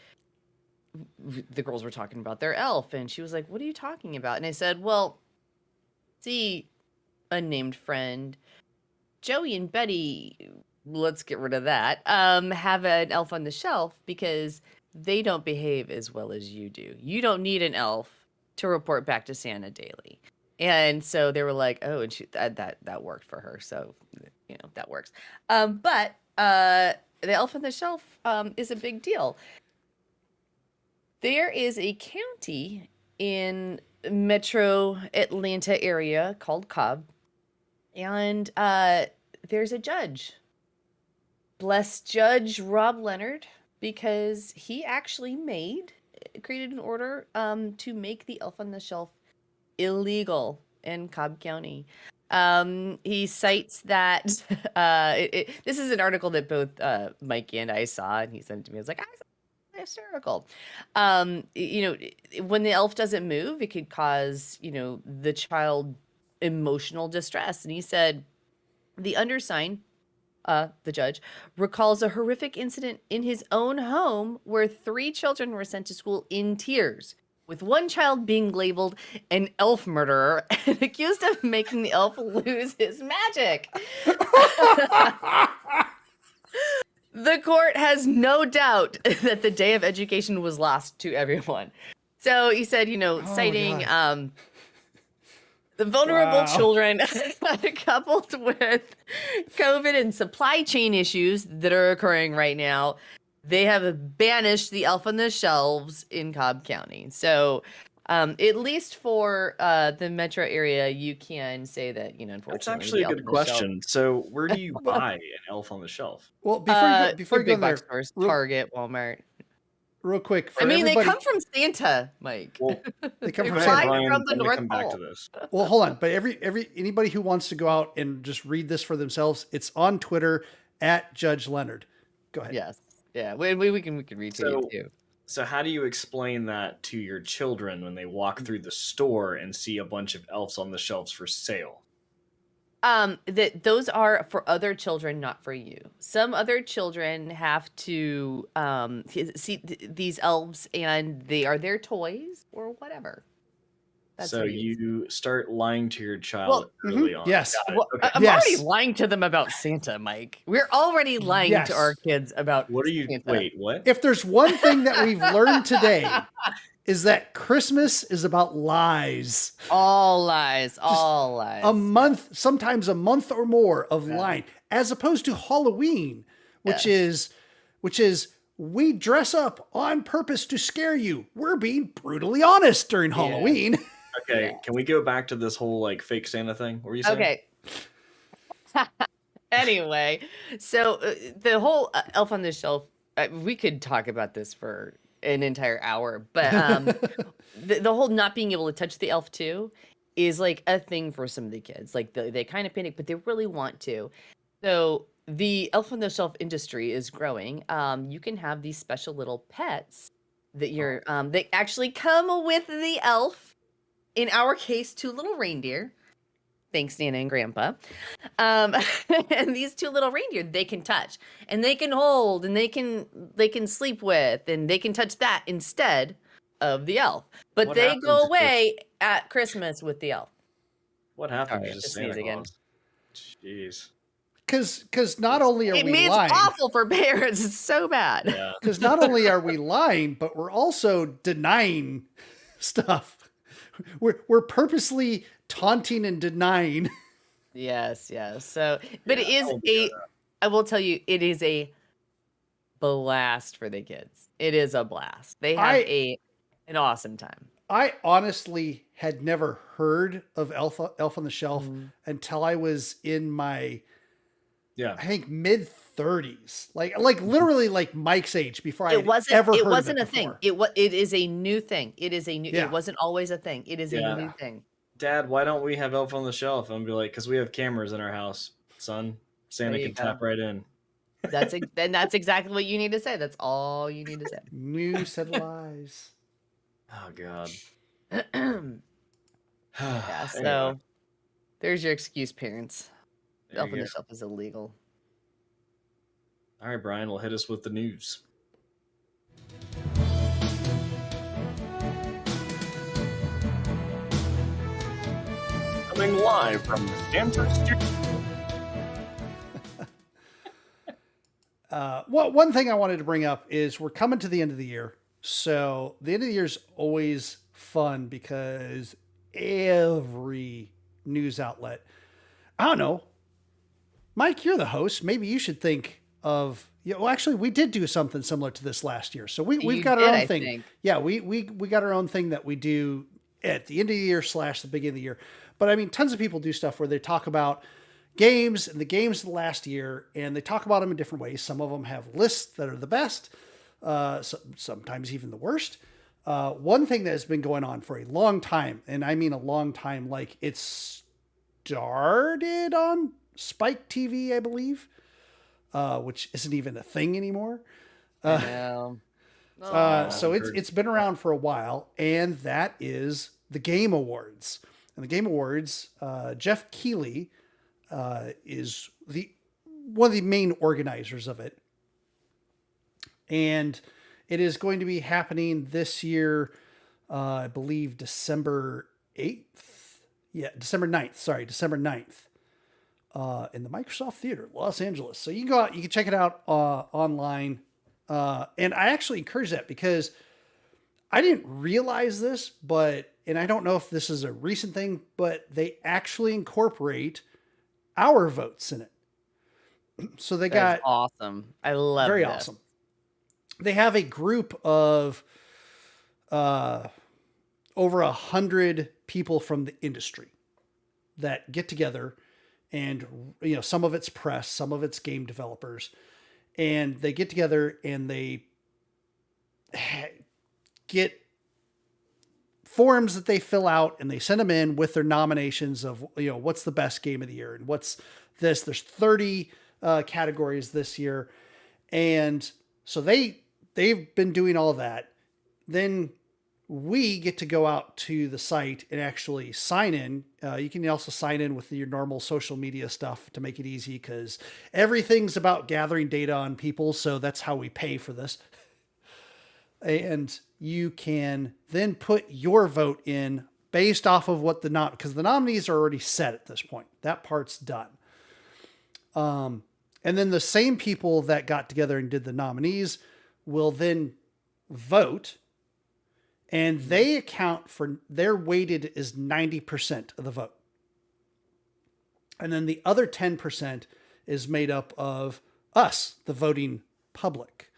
[SPEAKER 1] the girls were talking about their elf, and she was like, "What are you talking about?" And I said, "Well, see, unnamed friend Joey and Betty, let's get rid of that, have an elf on the shelf because they don't behave as well as you do. You don't need an elf to report back to Santa daily. And so they were like, oh, and that worked for her. So, that works. But the elf on the shelf is a big deal. There is a county in metro Atlanta area called Cobb. And there's a judge. Bless Judge Rob Leonard, because he actually created an order to make the elf on the shelf illegal in Cobb County. He cites that this is an article that both Mike and I saw, and he sent it to me. I was like, I saw hysterical. When the elf doesn't move, it could cause, the child emotional distress. And he said, the undersigned, the judge, recalls a horrific incident in his own home where 3 children were sent to school in tears, with one child being labeled an elf murderer and accused of making the elf lose his magic. The court has no doubt that the day of education was lost to everyone. So he said, citing the vulnerable children coupled with COVID and supply chain issues that are occurring right now, they have banished the elf on the shelves in Cobb County. So at least for the metro area, you can say that, unfortunately.
[SPEAKER 3] That's actually a good question. So where do you buy an elf on the shelf?
[SPEAKER 2] Well, before you go there,
[SPEAKER 1] stores, Target, Walmart.
[SPEAKER 2] Real quick.
[SPEAKER 1] They come from Santa, Mike.
[SPEAKER 2] Well, they come from Santa.
[SPEAKER 1] From the North Pole.
[SPEAKER 3] Back to this.
[SPEAKER 2] Well, hold on. But anybody who wants to go out and just read this for themselves, it's on Twitter at Judge Leonard. Go ahead.
[SPEAKER 1] Yes. Yeah. We can retweet it too.
[SPEAKER 3] So how do you explain that to your children when they walk through the store and see a bunch of elves on the shelves for sale?
[SPEAKER 1] That those are for other children, not for you. Some other children have to see these elves, and they are their toys or whatever.
[SPEAKER 3] That's so you start lying to your child early on.
[SPEAKER 2] Yes.
[SPEAKER 1] Well, okay. I'm already lying to them about Santa, Mike. We're already lying to our kids about
[SPEAKER 3] Santa. Wait, what?
[SPEAKER 2] If there's one thing that we've learned today, is that Christmas is about lies.
[SPEAKER 1] All lies. All lies.
[SPEAKER 2] Sometimes a month or more of lying, as opposed to Halloween, which is we dress up on purpose to scare you. We're being brutally honest during Halloween.
[SPEAKER 3] Okay, can we go back to this whole fake Santa thing? What were you saying?
[SPEAKER 1] Okay. Anyway, so the whole elf on the shelf, we could talk about this for an entire hour, but the whole not being able to touch the elf too is a thing for some of the kids. They kind of panic, but they really want to. So the elf on the shelf industry is growing. You can have these special little pets that they actually come with the elf. In our case, 2 little reindeer. Thanks, Nana and Grandpa. And these 2 little reindeer, they can touch and they can hold and they can sleep with, and they can touch that instead of the elf. But they go away at Christmas with the elf.
[SPEAKER 3] What happens to Santa Claus? Jeez.
[SPEAKER 2] Because not only are we lying.
[SPEAKER 1] It's awful for parents. It's so bad.
[SPEAKER 2] Because not only are we lying, but we're also denying stuff. We're purposely taunting and denying.
[SPEAKER 1] Yes. So, but it is I will tell you, it is a blast for the kids. It is a blast. They have an awesome time.
[SPEAKER 2] I honestly had never heard of Elf on the Shelf until I was in my, I think mid-30s, like literally Mike's age, before I ever heard of it. It wasn't a
[SPEAKER 1] thing. It is a new thing. It is a new. It wasn't always a thing. It is a new thing.
[SPEAKER 3] Dad, why don't we have Elf on the Shelf? And be like, because we have cameras in our house, son. Santa can tap right in.
[SPEAKER 1] That's exactly what you need to say. That's all you need to say.
[SPEAKER 2] New set of lies.
[SPEAKER 3] Oh God.
[SPEAKER 1] So there's your excuse, parents. Elf on the Shelf is illegal.
[SPEAKER 3] All right, Brian, will hit us with the news. Coming live from the Stanford studio.
[SPEAKER 2] one thing I wanted to bring up is we're coming to the end of the year. So the end of the year is always fun because every news outlet, I don't know, Mike, you're the host. Maybe you should think of, well, actually we did do something similar to this last year. So we've got our own thing. Yeah. We got our own thing that we do at the end of the year / the beginning of the year. But I mean, tons of people do stuff where they talk about games and the games of the last year, and they talk about them in different ways. Some of them have lists that are the best, sometimes even the worst. One thing that has been going on for a long time, and I mean a long time, like it started on Spike TV, I believe, which isn't even a thing anymore. So it's been around for a while, and that is the Game Awards. And the Game Awards, Jeff Keighley is one of the main organizers of it. And it is going to be happening this year, I believe December 8th. Yeah, December 9th. Sorry, December 9th. In the Microsoft Theater, Los Angeles. So you can go out, you can check it out online. And I actually encourage that because I didn't realize this, and I don't know if this is a recent thing, but they actually incorporate our votes in it. So they got
[SPEAKER 1] awesome. I love
[SPEAKER 2] very awesome. They have a group of over 100 people from the industry that get together, and some of it's press, some of it's game developers, and they get together and they get forms that they fill out and they send them in with their nominations of, what's the best game of the year and what's this. There's 30 categories this year. And so they've been doing all of that. Then we get to go out to the site and actually sign in. You can also sign in with your normal social media stuff to make it easy because everything's about gathering data on people. So that's how we pay for this. And you can then put your vote in based off of what because the nominees are already set at this point. That part's done. And then the same people that got together and did the nominees will then vote, and they account for their weighted is 90% of the vote. And then the other 10% is made up of us, the voting public,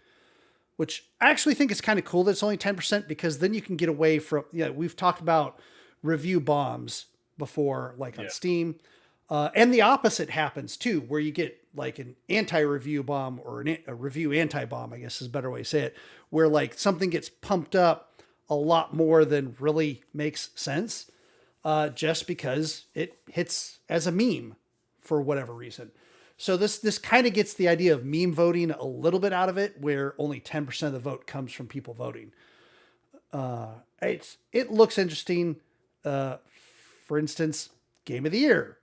[SPEAKER 2] which I actually think is kind of cool that it's only 10% because then you can get away from, we've talked about review bombs before, like on Steam. And the opposite happens too, where you get like an anti-review bomb or a review anti-bomb, I guess is a better way to say it, where like something gets pumped up a lot more than really makes sense, just because it hits as a meme for whatever reason. So this kind of gets the idea of meme voting a little bit out of it, where only 10% of the vote comes from people voting. It looks interesting. For instance, Game of the Year.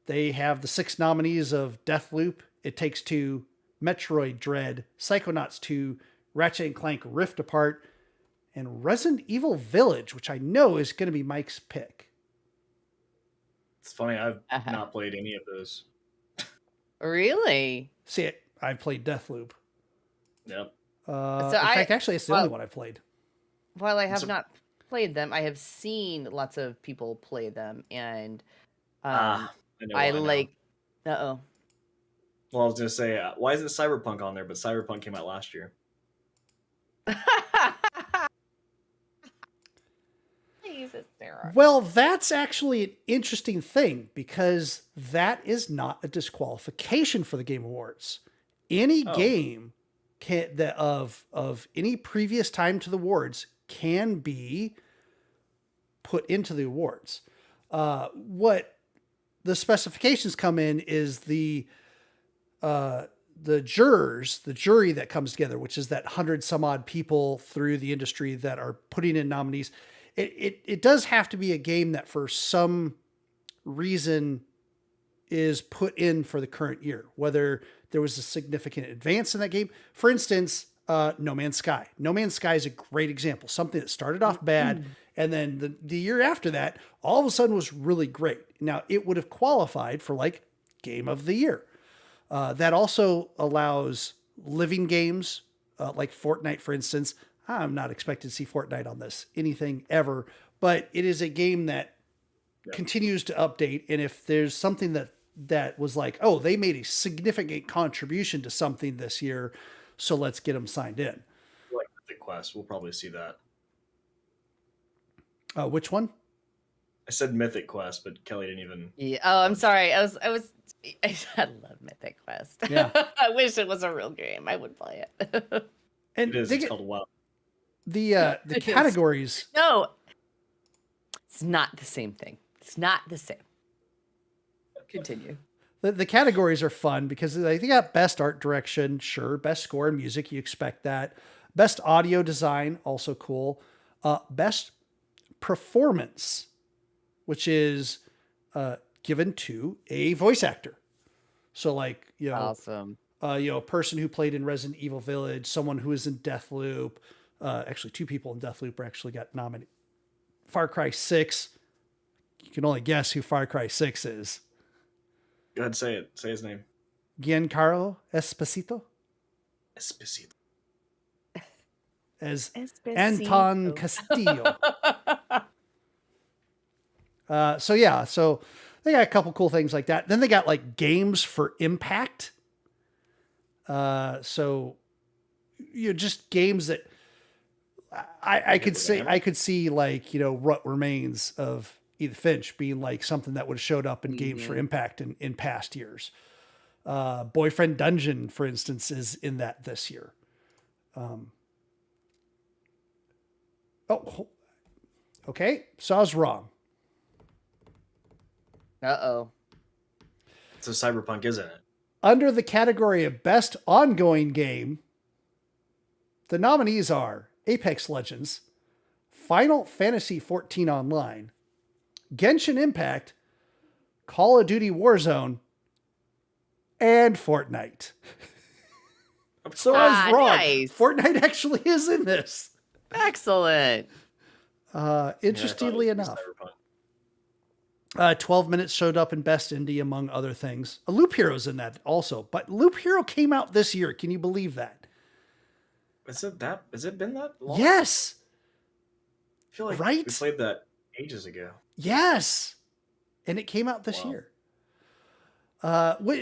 [SPEAKER 2] They have the 6 nominees of Deathloop, It Takes Two, Metroid Dread, Psychonauts 2, Ratchet & Clank Rift Apart, and Resident Evil Village, which I know is going to be Mike's pick.
[SPEAKER 3] It's funny, I've not played any of those.
[SPEAKER 1] Really?
[SPEAKER 2] See, I played Deathloop.
[SPEAKER 3] Yep.
[SPEAKER 2] In fact, actually, it's the only one I played.
[SPEAKER 1] While I have not played them, I have seen lots of people play them, and I like. Well,
[SPEAKER 3] I was gonna say, why isn't Cyberpunk on there? But Cyberpunk came out last year.
[SPEAKER 2] Well, that's actually an interesting thing because that is not a disqualification for the Game Awards. Any game of any previous time to the awards can be put into the awards. What the specifications come in is the jurors, the jury that comes together, which is that 100 some odd people through the industry that are putting in nominees. It does have to be a game that for some reason is put in for the current year, whether there was a significant advance in that game. For instance, No Man's Sky. No Man's Sky is a great example. Something that started off bad, and then the year after that, all of a sudden was really great. Now, it would have qualified for like Game of the Year. That also allows living games, like Fortnite, for instance. I'm not expecting to see Fortnite on this, anything ever, but it is a game that continues to update. And if there's something that was like, oh, they made a significant contribution to something this year, so let's get them signed in.
[SPEAKER 3] Like Mythic Quest, we'll probably see that.
[SPEAKER 2] Which one?
[SPEAKER 3] I said Mythic Quest, but Kelly didn't even.
[SPEAKER 1] Yeah. Oh, I'm sorry. I love Mythic Quest.
[SPEAKER 2] Yeah.
[SPEAKER 1] I wish it was a real game. I would play it.
[SPEAKER 3] And it is. It's called WoW.
[SPEAKER 2] The categories.
[SPEAKER 1] No, it's not the same thing. It's not the same. Continue.
[SPEAKER 2] The categories are fun because they got best art direction, sure. Best score and music, you expect that. Best audio design, also cool. Best performance, which is given to a voice actor. So like,
[SPEAKER 1] awesome.
[SPEAKER 2] A person who played in Resident Evil Village, someone who is in Deathloop. Actually, 2 people in Deathloop actually got nominated. Far Cry 6. You can only guess who Far Cry 6 is.
[SPEAKER 3] Go ahead, say it. Say his name.
[SPEAKER 2] Giancarlo Esposito.
[SPEAKER 3] Esposito.
[SPEAKER 2] As Anton Castillo. So they got a couple cool things like that. Then they got like games for impact. So just games that I could see like, What Remains of Edith Finch being like something that would have showed up in games for impact in past years. Boyfriend Dungeon, for instance, is in that this year. Okay. So I was wrong.
[SPEAKER 1] Uh-oh.
[SPEAKER 3] So Cyberpunk, isn't it?
[SPEAKER 2] Under the category of Best Ongoing Game, the nominees are Apex Legends, Final Fantasy XIV Online, Genshin Impact, Call of Duty Warzone, and Fortnite. So I was wrong. Nice. Fortnite actually is in this.
[SPEAKER 1] Excellent.
[SPEAKER 2] Interestingly enough, 12 Minutes showed up in Best Indie, among other things. Loop Hero's in that also, but Loop Hero came out this year. Can you believe that?
[SPEAKER 3] Has it been that long?
[SPEAKER 2] Yes.
[SPEAKER 3] I feel like we played that ages ago.
[SPEAKER 2] Yes. And it came out this year.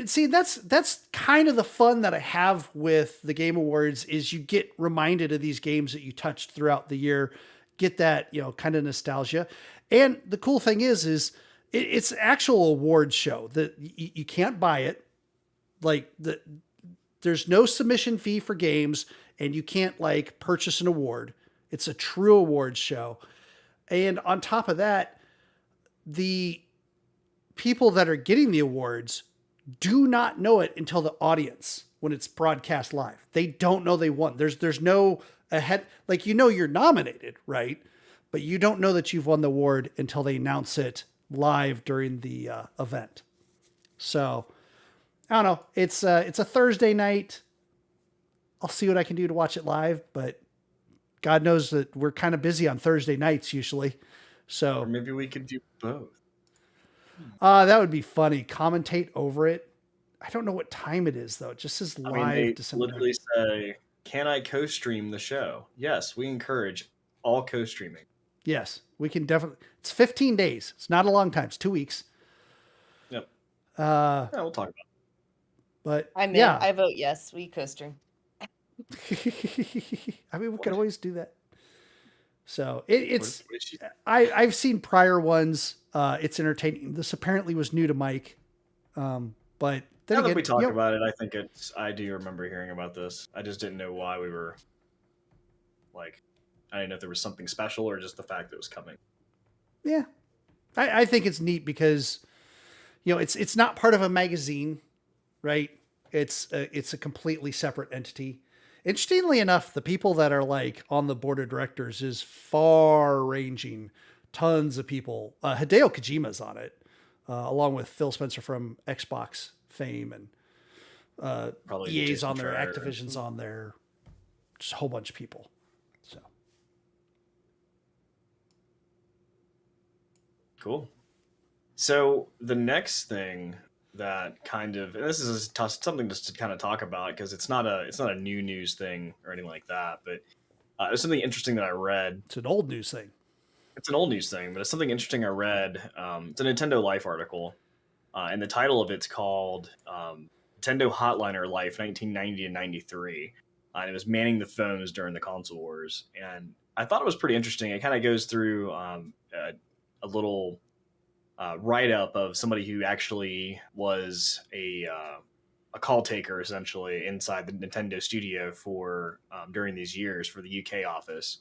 [SPEAKER 2] See, that's kind of the fun that I have with the Game Awards is you get reminded of these games that you touched throughout the year, get that, kind of nostalgia. And the cool thing is it's an actual awards show that you can't buy it. Like there's no submission fee for games and you can't like purchase an award. It's a true awards show. And on top of that, the people that are getting the awards do not know it until the audience when it's broadcast live. They don't know they won. There's no ahead, like, you're nominated, right? But you don't know that you've won the award until they announce it live during the event. So I don't know. It's a Thursday night. I'll see what I can do to watch it live, but God knows that we're kind of busy on Thursday nights usually. So
[SPEAKER 3] or maybe we could do both.
[SPEAKER 2] That would be funny. Commentate over it. I don't know what time it is though. It just says live.
[SPEAKER 3] They literally say, "Can I co-stream the show?" Yes, we encourage all co-streaming.
[SPEAKER 2] Yes, we can definitely. It's 15 days. It's not a long time. It's 2 weeks.
[SPEAKER 3] Yep.
[SPEAKER 2] Yeah,
[SPEAKER 3] we'll talk about it.
[SPEAKER 2] But
[SPEAKER 1] I vote yes. We co-stream.
[SPEAKER 2] I mean, we could always do that. So it's. I've seen prior ones. It's entertaining. This apparently was new to Mike, but then
[SPEAKER 3] now that we talk about it, I think I do remember hearing about this. I just didn't know why we were like. I didn't know if there was something special or just the fact that it was coming.
[SPEAKER 2] Yeah, I think it's neat because, it's not part of a magazine, right? It's a completely separate entity. Interestingly enough, the people that are like on the board of directors is far ranging. Tons of people. Hideo Kojima's on it, along with Phil Spencer from Xbox fame, and
[SPEAKER 3] probably
[SPEAKER 2] EA's on there, Activision's on there, just a whole bunch of people. So
[SPEAKER 3] cool. So the next thing that kind of, and this is something just to kind of talk about because it's not a new news thing or anything like that, but it's something interesting that I read.
[SPEAKER 2] It's an old news thing.
[SPEAKER 3] It's an old news thing, but it's something interesting I read. It's a Nintendo Life article, and the title of it's called Nintendo Hotliner Life 1990 to 93. And it was manning the phones during the console wars. And I thought it was pretty interesting. It kind of goes through a little write up of somebody who actually was a call taker essentially inside the Nintendo studio for during these years for the UK office.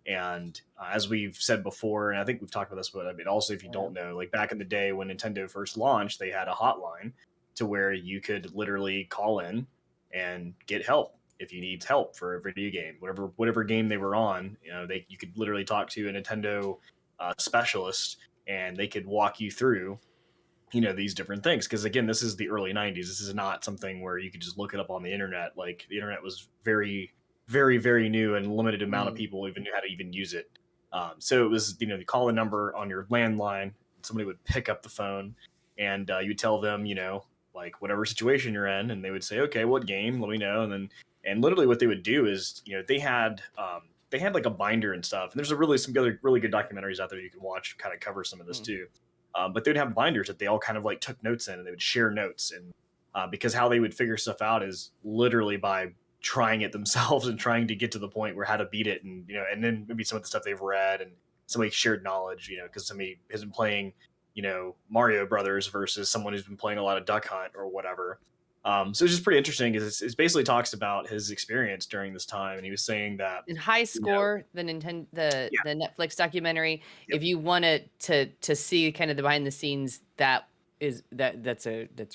[SPEAKER 3] And as we've said before, and I think we've talked about this, but I mean, also if you don't know, like back in the day when Nintendo first launched, they had a hotline to where you could literally call in and get help if you need help for a video game, whatever game they were on. You know, you could literally talk to a Nintendo specialist, and they could walk you through, you know, these different things. Because again, this is the early '90s. This is not something where you could just look it up on the internet. Like the internet was very, very, very new, and limited amount of people even knew how to even use it. So it was, you know, you call a number on your landline, somebody would pick up the phone, and you tell them, you know, like whatever situation you're in, and they would say, okay, what game? Let me know. And literally what they would do is, you know, they had like a binder and stuff. And there's some other really good documentaries out there you can watch, kind of cover some of this too. But they'd have binders that they all kind of like took notes in, and they would share notes. And because how they would figure stuff out is literally by trying it themselves and trying to get to the point where how to beat it. And, you know, and then maybe some of the stuff they've read and somebody shared knowledge, you know, because somebody has been playing, you know, Mario Brothers versus someone who's been playing a lot of Duck Hunt or whatever. So it's just pretty interesting because it basically talks about his experience during this time, and he was saying that
[SPEAKER 1] in High Score, the Netflix documentary, if you wanted to see kind of the behind the scenes, that's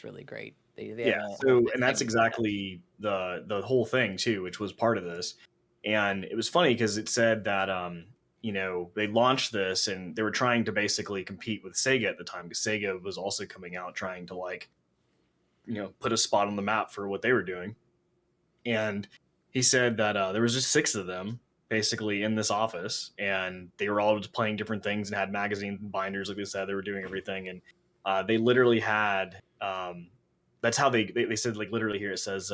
[SPEAKER 1] really great.
[SPEAKER 3] And that's exactly the whole thing too, which was part of this. And it was funny because it said that you know, they launched this and they were trying to basically compete with Sega at the time, because Sega was also coming out trying to, like, you know, put a spot on the map for what they were doing. And he said that there was just 6 of them basically in this office, and they were all just playing different things and had magazines and binders, like they said. They were doing everything, and they literally had that's how they said, like, literally here it says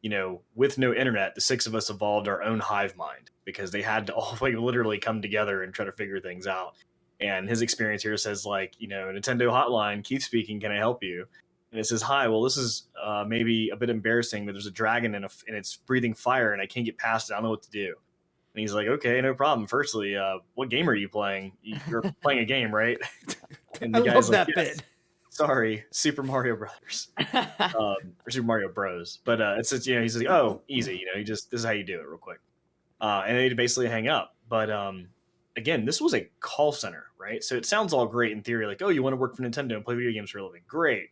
[SPEAKER 3] you know, with no internet, the 6 of us evolved our own hive mind, because they had to all, like, literally come together and try to figure things out. And his experience here says, like, you know, Nintendo hotline, Keith speaking, can I help you? And it says, hi, well, this is maybe a bit embarrassing, but there's a dragon and it's breathing fire and I can't get past it. I don't know what to do. And he's like, okay, no problem. Firstly, what game are you playing? You're playing a game, right? And the
[SPEAKER 2] I
[SPEAKER 3] guy's
[SPEAKER 2] love
[SPEAKER 3] like,
[SPEAKER 2] that bit.
[SPEAKER 3] Sorry, Super Mario Brothers, or Super Mario Bros. But it's just, you know, he's like, oh, easy, you know, this is how you do it real quick. And they basically hang up. But again, this was a call center, right? So it sounds all great in theory, like, oh, you want to work for Nintendo and play video games for a living. Great.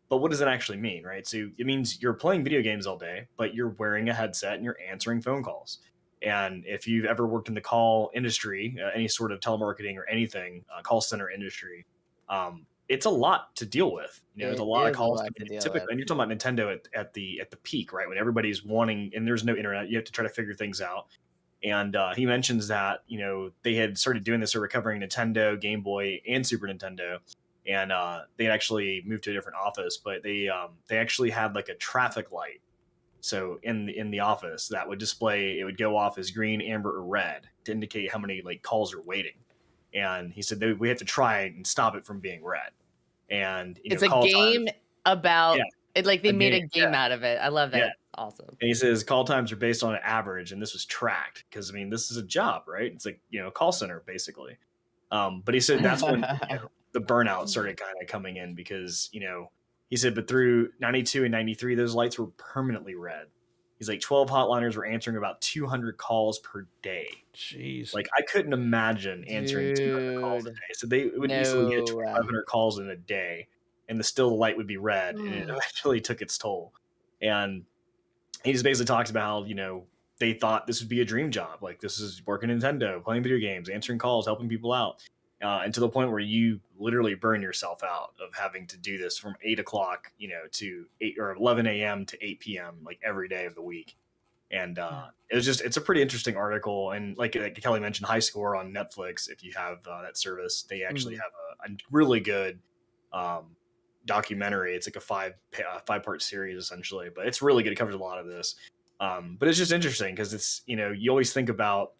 [SPEAKER 3] But what does that actually mean, right? So it means you're playing video games all day, but you're wearing a headset and you're answering phone calls. And if you've ever worked in the call industry, any sort of telemarketing or anything, call center industry, it's a lot to deal with. You know, there's a lot of calls to typically, and you're talking about Nintendo at the peak, right? When everybody's wanting, and there's no internet, you have to try to figure things out. And he mentions that, you know, they had started doing this, or recovering Nintendo, Game Boy, and Super Nintendo, and they had actually moved to a different office, but they actually had like a traffic light. So in the office that would display, it would go off as green, amber, or red to indicate how many like calls are waiting. And he said we have to try and stop it from being red. And
[SPEAKER 1] it's a game about it, like they made a game out of it. I love that.
[SPEAKER 3] Yeah.
[SPEAKER 1] Awesome.
[SPEAKER 3] And he says call times are based on an average, and this was tracked because, I mean, this is a job, right? It's like, you know, call center basically. But he said that's when the burnout started kind of coming in, because, you know, he said, but through 92 and 93, those lights were permanently red. He's like, 12 hotliners were answering about 200 calls per day.
[SPEAKER 2] Jeez.
[SPEAKER 3] Like, I couldn't imagine answering 200 calls a day. So they would easily get 2,500 calls in a day, and the light would be red, and it eventually took its toll. And he just basically talks about how, you know, they thought this would be a dream job. Like, this is working Nintendo, playing video games, answering calls, helping people out. And to the point where you literally burn yourself out of having to do this from 8 o'clock, you know, to 8 or 11 a.m. to 8 p.m. like every day of the week. And it's a pretty interesting article. And like Kelly mentioned, High Score on Netflix, if you have that service, they actually have a really good documentary. It's like a 5-part series essentially, but it's really good. It covers a lot of this. But it's just interesting because it's, you always think about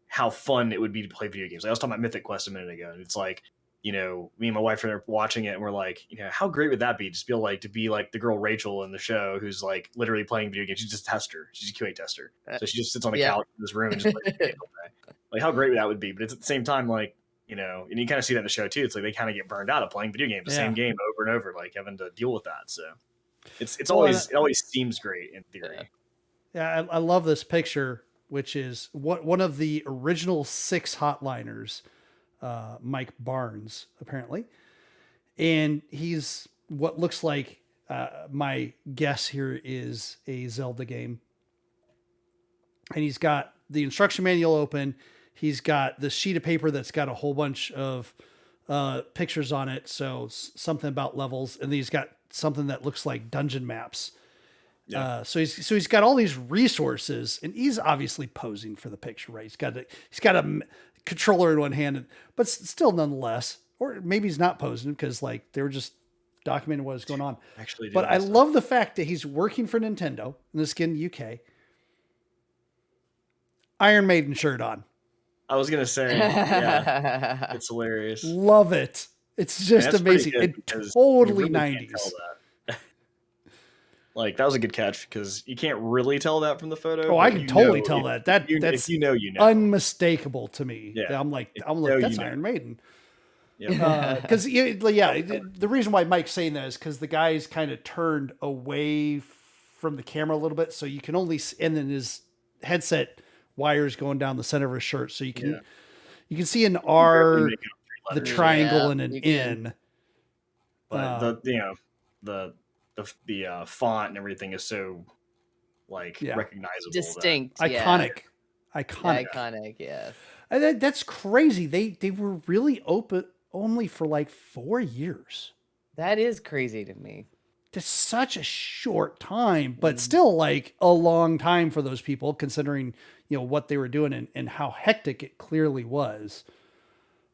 [SPEAKER 3] how fun it would be to play video games. I was talking about Mythic Quest a minute ago, and it's like, me and my wife are watching it, and we're like, how great would that be? Just feel like to be like the girl Rachel in the show, who's like literally playing video games. She's just a tester. She's a QA tester. So she just sits on the couch in this room and just plays games all day. Like, how great that would be. But it's at the same time, like, and you kind of see that in the show too. It's like they kind of get burned out of playing video games, the same game over and over, like having to deal with that. So it always seems great in theory.
[SPEAKER 2] Yeah, I love this picture, which is one of the original 6 hotliners, Mike Barnes, apparently. And he's what looks like, my guess here is a Zelda game. And he's got the instruction manual open. He's got this sheet of paper that's got a whole bunch of pictures on it. So something about levels. And then he's got something that looks like dungeon maps. Yeah. So he's got all these resources, and he's obviously posing for the picture, right? He's got a controller in one hand, but still, nonetheless, or maybe he's not posing because like they were just documenting what was going on.
[SPEAKER 3] Actually,
[SPEAKER 2] but I love the fact that he's working for Nintendo, and this in UK, Iron Maiden shirt on.
[SPEAKER 3] I was gonna say, yeah, it's hilarious.
[SPEAKER 2] Love it. It's just amazing. It totally really 90s.
[SPEAKER 3] Like, that was a good catch because you can't really tell that from the photo.
[SPEAKER 2] Oh, I can totally tell that. That's unmistakable to me.
[SPEAKER 3] Yeah.
[SPEAKER 2] I'm like, that's Iron Maiden.
[SPEAKER 3] Yeah.
[SPEAKER 2] Because the reason why Mike's saying that is because the guy's kind of turned away from the camera a little bit, so you can only, and then his headset wires going down the center of his shirt, so you can see an R, the triangle, and an N.
[SPEAKER 3] But the font and everything is so recognizable,
[SPEAKER 1] distinct,
[SPEAKER 2] iconic.
[SPEAKER 1] Yes.
[SPEAKER 2] And that's crazy. They were really open only for like 4 years.
[SPEAKER 1] That is crazy to me.
[SPEAKER 2] It's such a short time, but still like a long time for those people, considering what they were doing and how hectic it clearly was.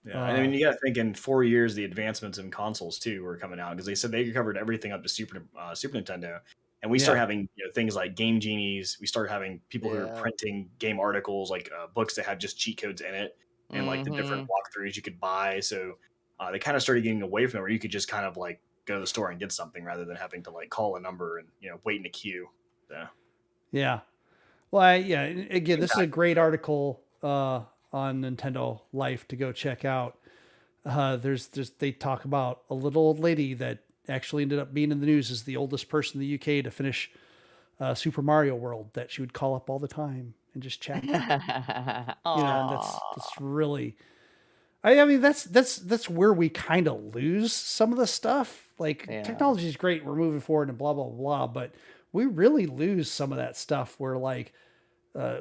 [SPEAKER 3] Yeah, I mean, you got to think in 4 years, the advancements in consoles too were coming out, because they said they covered everything up to Super Nintendo, and we start having things like Game Genies. We start having people who are printing game articles, like books that have just cheat codes in it, and like the different walkthroughs you could buy. So they kind of started getting away from it, where you could just kind of like go to the store and get something rather than having to like call a number and wait in a queue. So. Yeah.
[SPEAKER 2] Well, again, this is a great article on Nintendo Life to go check out. They talk about a little old lady that actually ended up being in the news as the oldest person in the UK to finish Super Mario World, that she would call up all the time and just chat. And that's really, I mean, that's where we kind of lose some of the stuff. Like, technology is great, we're moving forward and blah, blah, blah, but we really lose some of that stuff where like,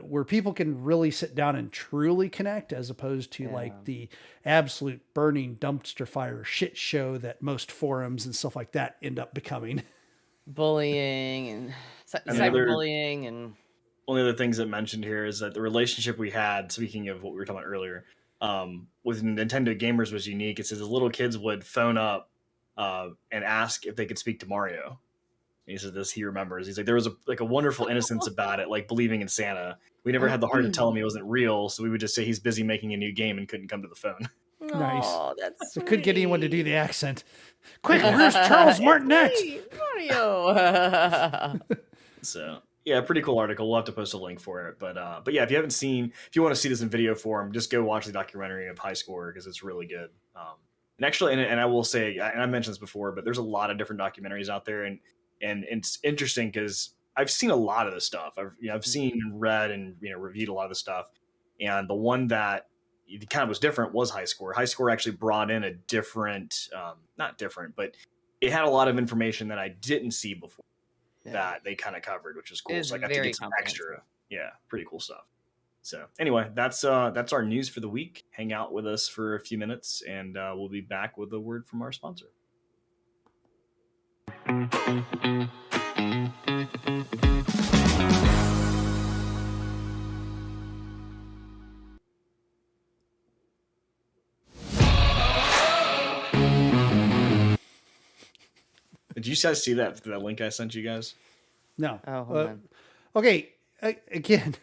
[SPEAKER 2] where people can really sit down and truly connect, as opposed to like the absolute burning dumpster fire shit show that most forums and stuff like that end up becoming.
[SPEAKER 1] Bullying and cyberbullying. And
[SPEAKER 3] one of the things that mentioned here is that the relationship we had, speaking of what we were talking about earlier, with Nintendo gamers was unique. It says the little kids would phone up and ask if they could speak to Mario. He says this, he remembers. He's like, there was a wonderful innocence about it, like believing in Santa. We never had the heart to tell him he wasn't real, so we would just say he's busy making a new game and couldn't come to the phone.
[SPEAKER 2] Nice.
[SPEAKER 1] Oh, that's sweet.
[SPEAKER 2] I couldn't get anyone to do the accent. Quick, where's Charles Martinet?
[SPEAKER 1] Mario.
[SPEAKER 3] So, yeah, pretty cool article. We'll have to post a link for it. But yeah, if you haven't seen, if you want to see this in video form, just go watch the documentary of High Score, because it's really good. And actually, and I will say, and I mentioned this before, but there's a lot of different documentaries out there, and it's interesting because I've seen a lot of this stuff. I've seen and read and reviewed a lot of the stuff, and the one that kind of was different was High Score. High Score actually brought in a different, not different, but it had a lot of information that I didn't see before that they kind of covered, which was cool. So I got to get some extra, pretty cool stuff. So anyway, that's our news for the week. Hang out with us for a few minutes, and we'll be back with a word from our sponsor. Did you guys see that link I sent you guys?
[SPEAKER 2] No.
[SPEAKER 1] Oh, hold on.
[SPEAKER 2] Okay. Again,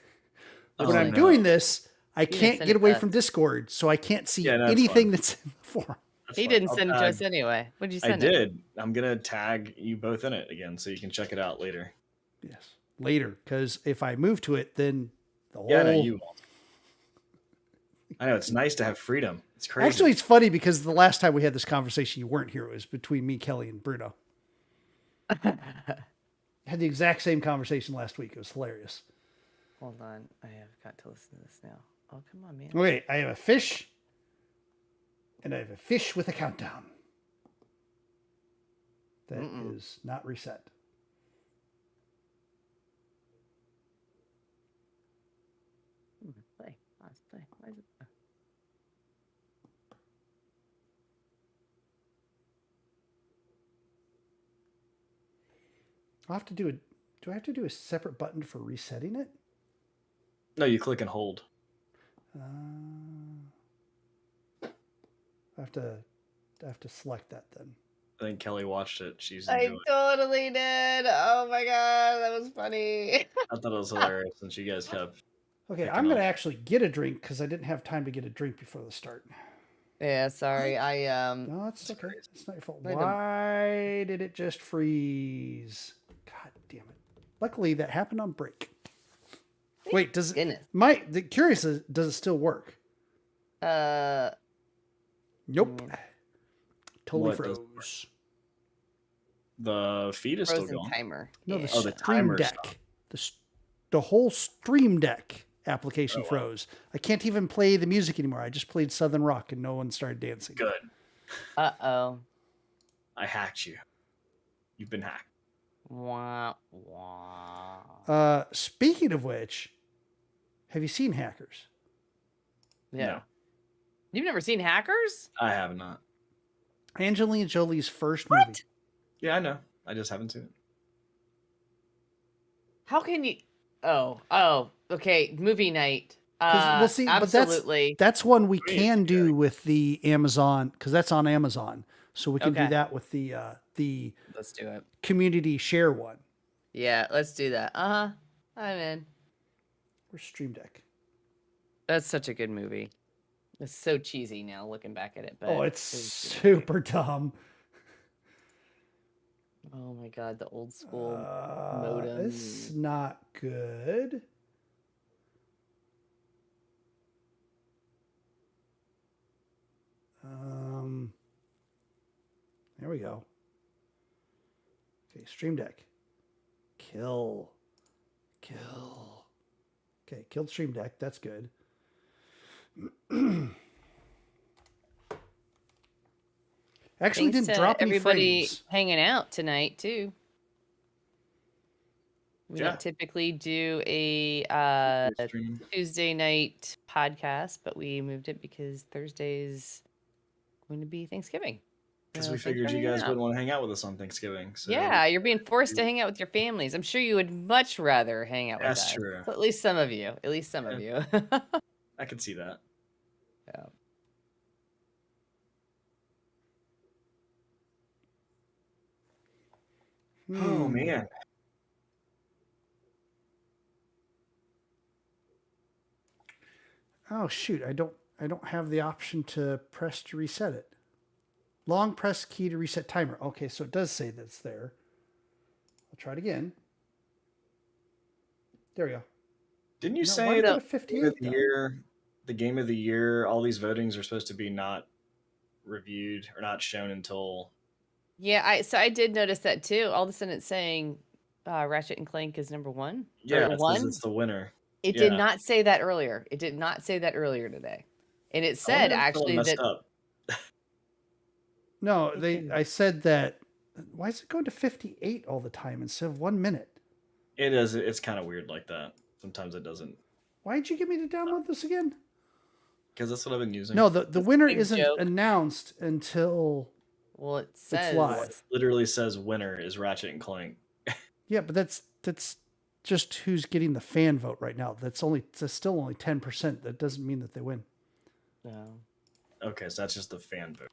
[SPEAKER 2] when I'm doing this, I can't get away from Discord, so I can't see anything that's in the forum.
[SPEAKER 1] He didn't send it to us anyway. What did you send?
[SPEAKER 3] I did. I'm gonna tag you both in it again, so you can check it out later.
[SPEAKER 2] Yes, later, because if I move to it, then the whole.
[SPEAKER 3] Yeah, no, you won't. I know, it's nice to have freedom. It's crazy.
[SPEAKER 2] Actually, it's funny because the last time we had this conversation, you weren't here. It was between me, Kelly, and Bruno. Had the exact same conversation last week. It was hilarious.
[SPEAKER 1] Hold on. I have got to listen to this now. Oh, come on, man.
[SPEAKER 2] Okay, I have a fish. And I have a fish with a countdown. That is not reset.
[SPEAKER 1] Play. Let's play. Why is it?
[SPEAKER 2] I'll have to do do I have to do a separate button for resetting it?
[SPEAKER 3] No, you click and hold.
[SPEAKER 2] I have to select that then.
[SPEAKER 3] I think Kelly watched it.
[SPEAKER 1] I totally did. Oh my god, that was funny.
[SPEAKER 3] I thought it was hilarious since you guys kept.
[SPEAKER 2] Okay, I'm going to actually get a drink because I didn't have time to get a drink before the start.
[SPEAKER 1] Yeah, sorry.
[SPEAKER 2] No, it's okay. It's not your fault. Why did it just freeze? God damn it. Luckily, that happened on break. Wait, does it? Curious is, does it still work? Nope. Totally froze.
[SPEAKER 3] The feed is still going.
[SPEAKER 1] Timer.
[SPEAKER 2] No, the Stream Deck. The whole Stream Deck application froze. I can't even play the music anymore. I just played Southern Rock and no one started dancing.
[SPEAKER 3] Good.
[SPEAKER 1] Uh-oh.
[SPEAKER 3] I hacked you. You've been hacked.
[SPEAKER 1] Wah, wah.
[SPEAKER 2] Speaking of which, have you seen Hackers?
[SPEAKER 1] Yeah.
[SPEAKER 3] No.
[SPEAKER 1] You've never seen Hackers?
[SPEAKER 3] I have not.
[SPEAKER 2] Angelina Jolie's first movie.
[SPEAKER 3] Yeah, I know. I just haven't seen it.
[SPEAKER 1] How can you? Oh, okay. Movie night.
[SPEAKER 2] We'll see,
[SPEAKER 1] absolutely.
[SPEAKER 2] But that's one we can do with the Amazon because that's on Amazon, so we can do that with the
[SPEAKER 1] Let's do it.
[SPEAKER 2] Community share one.
[SPEAKER 1] Yeah, let's do that. I'm in.
[SPEAKER 2] Where's Stream Deck?
[SPEAKER 1] That's such a good movie. It's so cheesy now looking back at it. But
[SPEAKER 2] it's super dumb.
[SPEAKER 1] Oh my god, the old school modem.
[SPEAKER 2] It's not good. There we go. Okay, Stream Deck. Kill. Okay, killed Stream Deck. That's good. Actually, didn't drop any
[SPEAKER 1] everybody
[SPEAKER 2] frames.
[SPEAKER 1] Hanging out tonight too. We don't typically do a Tuesday night podcast, but we moved it because Thursday's going to be Thanksgiving.
[SPEAKER 3] Because we figured you guys wouldn't want to hang out with us on Thanksgiving. So.
[SPEAKER 1] Yeah, you're being forced to hang out with your families. I'm sure you would much rather hang out with us.
[SPEAKER 3] That's true.
[SPEAKER 1] At least some of you. At least some of you.
[SPEAKER 3] I can see that.
[SPEAKER 1] Yeah.
[SPEAKER 3] Oh man.
[SPEAKER 2] Oh shoot, I don't have the option to press to reset it. Long press key to reset timer. Okay, so it does say that's there. I'll try it again. There we go.
[SPEAKER 3] Didn't you say that the game of the year, all these votings are supposed to be not reviewed or not shown until?
[SPEAKER 1] Yeah, I did notice that too. All of a sudden it's saying Ratchet and Clank is number one.
[SPEAKER 3] Yeah, it's the winner.
[SPEAKER 1] It did not say that earlier. It did not say that earlier today. And it said actually that
[SPEAKER 2] No, I said that. Why is it going to 58 all the time instead of 1 minute?
[SPEAKER 3] It is. It's kind of weird like that. Sometimes it doesn't.
[SPEAKER 2] Why did you get me to download this again?
[SPEAKER 3] Because that's what I've been using.
[SPEAKER 2] No, the winner isn't announced until.
[SPEAKER 1] Well, it says
[SPEAKER 2] it's live.
[SPEAKER 3] It literally says winner is Ratchet and Clank.
[SPEAKER 2] Yeah, but that's just who's getting the fan vote right now. That's still only 10%. That doesn't mean that they win.
[SPEAKER 1] No.
[SPEAKER 3] Okay, so that's just the fan vote.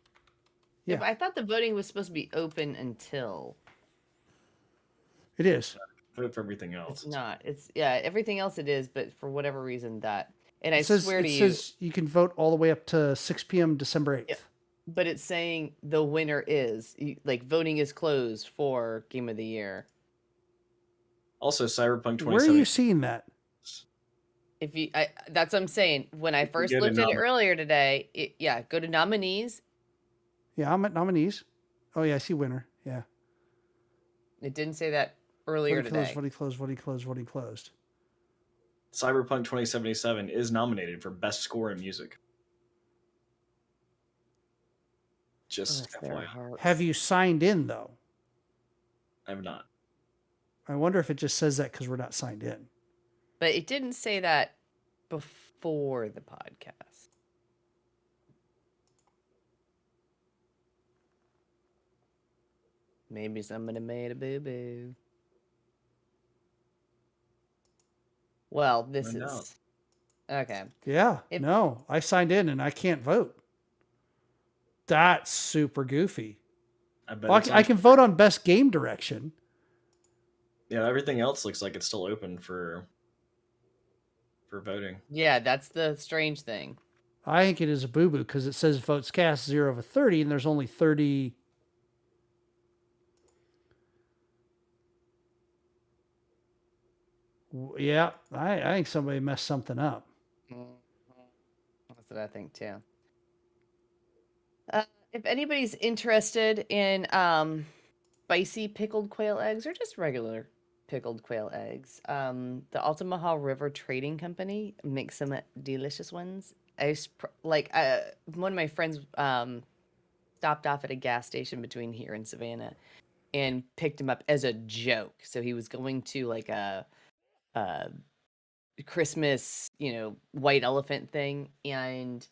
[SPEAKER 1] Yeah, but I thought the voting was supposed to be open until.
[SPEAKER 2] It is.
[SPEAKER 3] Vote for everything else.
[SPEAKER 1] It's not. It's everything else it is, but for whatever reason that. And
[SPEAKER 2] it says you can vote all the way up to 6 p.m. December 8th.
[SPEAKER 1] Yeah, but it's saying the winner is like voting is closed for Game of the Year.
[SPEAKER 3] Also, Cyberpunk 2077.
[SPEAKER 2] Where are you seeing that?
[SPEAKER 1] If you, that's what I'm saying. When I first looked at it earlier today, go to nominees.
[SPEAKER 2] Yeah, I'm at nominees. Oh yeah, I see winner. Yeah.
[SPEAKER 1] It didn't say that earlier today.
[SPEAKER 2] Voting closed.
[SPEAKER 3] Cyberpunk 2077 is nominated for Best Score in Music. Just FYI.
[SPEAKER 2] Have you signed in, though?
[SPEAKER 3] I have not.
[SPEAKER 2] I wonder if it just says that because we're not signed in.
[SPEAKER 1] But it didn't say that before the podcast. Maybe somebody made a boo-boo. Well, this is... Okay.
[SPEAKER 2] Yeah, no. I signed in and I can't vote. That's super goofy. I can vote on best game direction.
[SPEAKER 3] Yeah, everything else looks like it's still open for voting.
[SPEAKER 1] Yeah, that's the strange thing.
[SPEAKER 2] I think it is a boo-boo because it says votes cast 0 of 30 and there's only 30... Yeah, I think somebody messed something up.
[SPEAKER 1] That's what I think too. If anybody's interested in spicy pickled quail eggs or just regular pickled quail eggs, the Altamaha River Trading Company makes some delicious ones. One of my friends stopped off at a gas station between here and Savannah and picked him up as a joke. So he was going to like a Christmas, white elephant thing, and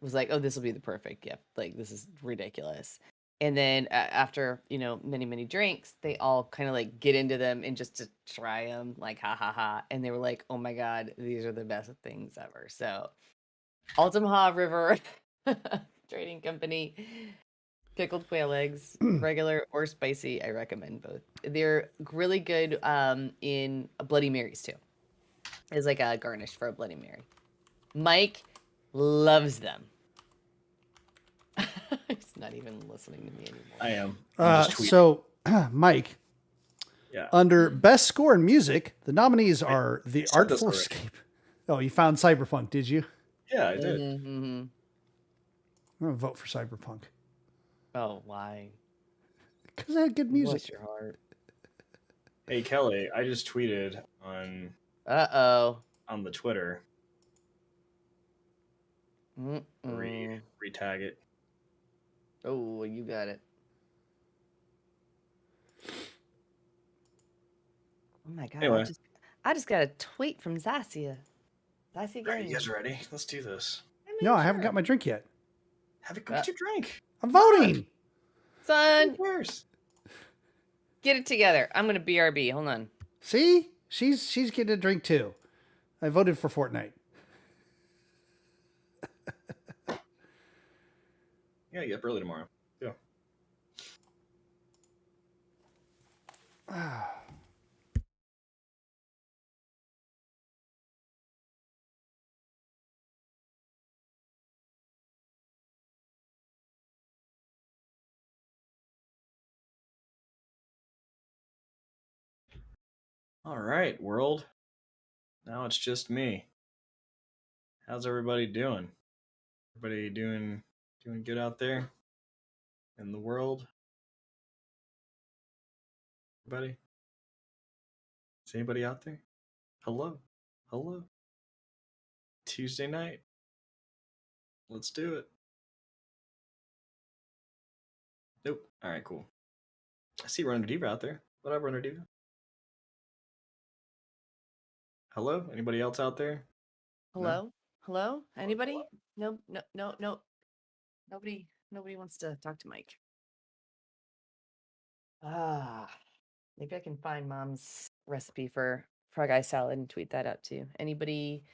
[SPEAKER 1] was like, oh, this will be the perfect gift. Like, this is ridiculous. And then after, many, many drinks, they all kind of like get into them and just to try them, like, ha ha ha. And they were like, oh my God, these are the best things ever. So Altamaha River Trading Company, pickled quail eggs, regular or spicy. I recommend both. They're really good in Bloody Marys too. Is like a garnish for a Bloody Mary. Mike loves them. He's not even listening to me anymore.
[SPEAKER 3] I am.
[SPEAKER 2] So, Mike,
[SPEAKER 3] yeah.
[SPEAKER 2] Under Best Score in Music, the nominees are The Artful Escape. Oh, you found Cyberpunk, did you?
[SPEAKER 3] Yeah, I did.
[SPEAKER 2] Mm-hmm. I'm going to vote for Cyberpunk.
[SPEAKER 1] Oh, why?
[SPEAKER 2] Because I had good music.
[SPEAKER 1] Bless your heart.
[SPEAKER 3] Hey, Kelly, I just tweeted on... on the Twitter. Retag it.
[SPEAKER 1] Oh, you got it. Oh my God.
[SPEAKER 3] Anyway.
[SPEAKER 1] I just got a tweet from Zacia.
[SPEAKER 3] Zacia, are you guys ready? Let's do this.
[SPEAKER 2] I haven't got my drink yet.
[SPEAKER 3] Haven't got your drink.
[SPEAKER 2] I'm voting.
[SPEAKER 1] Son. Get it together. I'm going to BRB. Hold on.
[SPEAKER 2] See? She's getting a drink too. I voted for Fortnite.
[SPEAKER 3] Yeah, you up early tomorrow. Yeah. All right, world. Now it's just me. How's everybody doing? Everybody doing good out there in the world? Everybody? Is anybody out there? Hello? Tuesday night. Let's do it. Nope. All right, cool. I see Runner Diva out there. What up, Runner Diva? Hello? Anybody else out there?
[SPEAKER 1] Hello? No? Hello? Anybody? No. Nobody wants to talk to Mike. Maybe I can find Mom's recipe for frog eye salad and tweet that out too. Anybody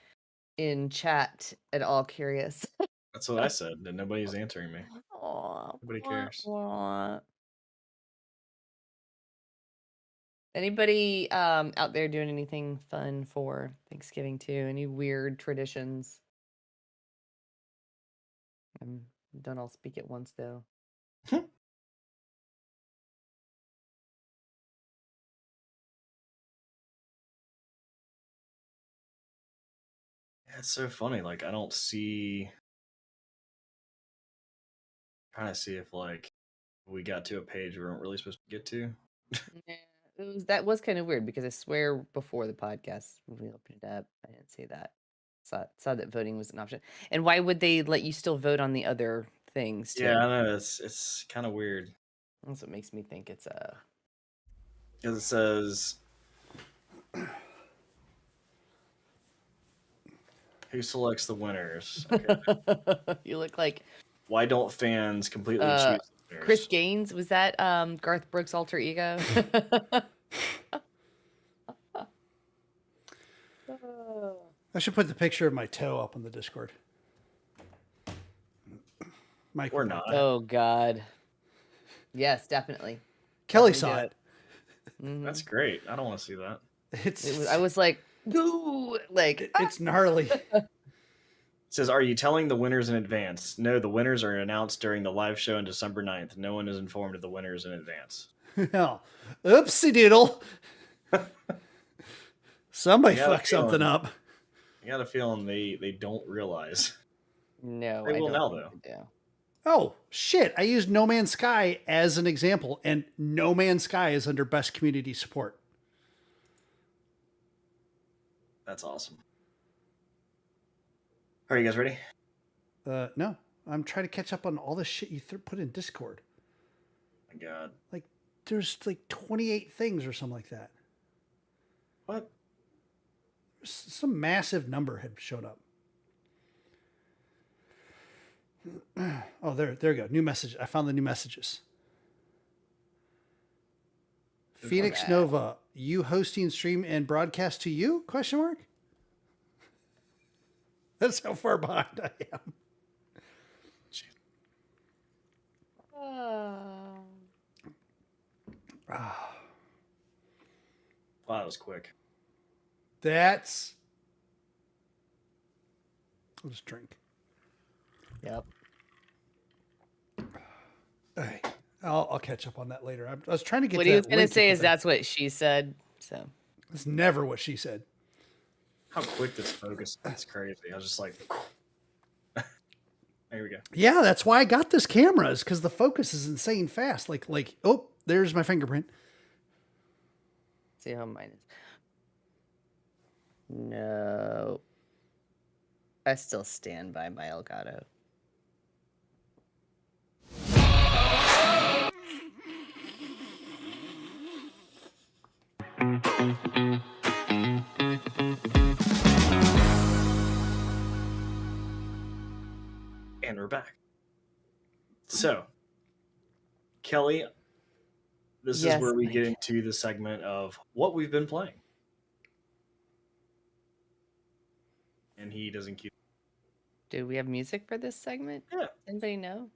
[SPEAKER 1] in chat at all curious?
[SPEAKER 3] That's what I said, and nobody's answering me.
[SPEAKER 1] Aww,
[SPEAKER 3] nobody cares.
[SPEAKER 1] Anybody out there doing anything fun for Thanksgiving too? Any weird traditions? Don't all speak at once though.
[SPEAKER 3] It's so funny. Like, I don't see. Trying to see if like we got to a page we weren't really supposed to get to.
[SPEAKER 1] Yeah, that was kind of weird because I swear before the podcast when we opened it up, I didn't see that. Saw that voting was an option. And why would they let you still vote on the other things too?
[SPEAKER 3] Yeah, I know it's kind of weird.
[SPEAKER 1] That's what makes me think it's
[SPEAKER 3] because it says who selects the winners. Okay.
[SPEAKER 1] You look like
[SPEAKER 3] why don't fans completely choose the winners?
[SPEAKER 1] Chris Gaines? Was that Garth Brooks' alter ego?
[SPEAKER 2] I should put the picture of my toe up on the Discord.
[SPEAKER 3] Mike, or not.
[SPEAKER 1] Oh God. Yes, definitely.
[SPEAKER 2] Kelly saw it.
[SPEAKER 1] Mm-hmm.
[SPEAKER 3] That's great. I don't want to see that.
[SPEAKER 1] I was like, ooh, like
[SPEAKER 2] it's gnarly.
[SPEAKER 3] It says, are you telling the winners in advance? No, the winners are announced during the live show on December 9th. No one is informed of the winners in advance.
[SPEAKER 2] No. Oopsie doodle. Somebody fucked something up.
[SPEAKER 3] I got a feeling they don't realize.
[SPEAKER 1] No,
[SPEAKER 3] they will now, though.
[SPEAKER 2] Oh, shit. I used No Man's Sky as an example, and No Man's Sky is under best community support.
[SPEAKER 3] That's awesome. Are you guys ready?
[SPEAKER 2] No. I'm trying to catch up on all the shit you put in Discord.
[SPEAKER 3] Oh my God.
[SPEAKER 2] Like, there's like 28 things or something like that.
[SPEAKER 3] What?
[SPEAKER 2] Some massive number had showed up. Oh, there we go. New message. I found the new messages. Phoenix Nova, you hosting stream and broadcast to you? Question mark. That's how far behind I am.
[SPEAKER 3] Wow, that was quick.
[SPEAKER 2] That's. I'll just drink.
[SPEAKER 1] Yep.
[SPEAKER 2] Hey, I'll catch up on that later. I was trying to get.
[SPEAKER 1] What he was going to say is that's what she said. So
[SPEAKER 2] it's never what she said.
[SPEAKER 3] How quick this focus! That's crazy. I was just like, there we go.
[SPEAKER 2] Yeah, that's why I got this camera, is because the focus is insane fast. Like, oh, there's my fingerprint.
[SPEAKER 1] See how mine is. No. I still stand by my Elgato.
[SPEAKER 3] And we're back. So, Kelly, this is where we get into the segment of what we've been playing. And he doesn't keep.
[SPEAKER 1] Do we have music for this segment?
[SPEAKER 3] Yeah.
[SPEAKER 1] Anybody know?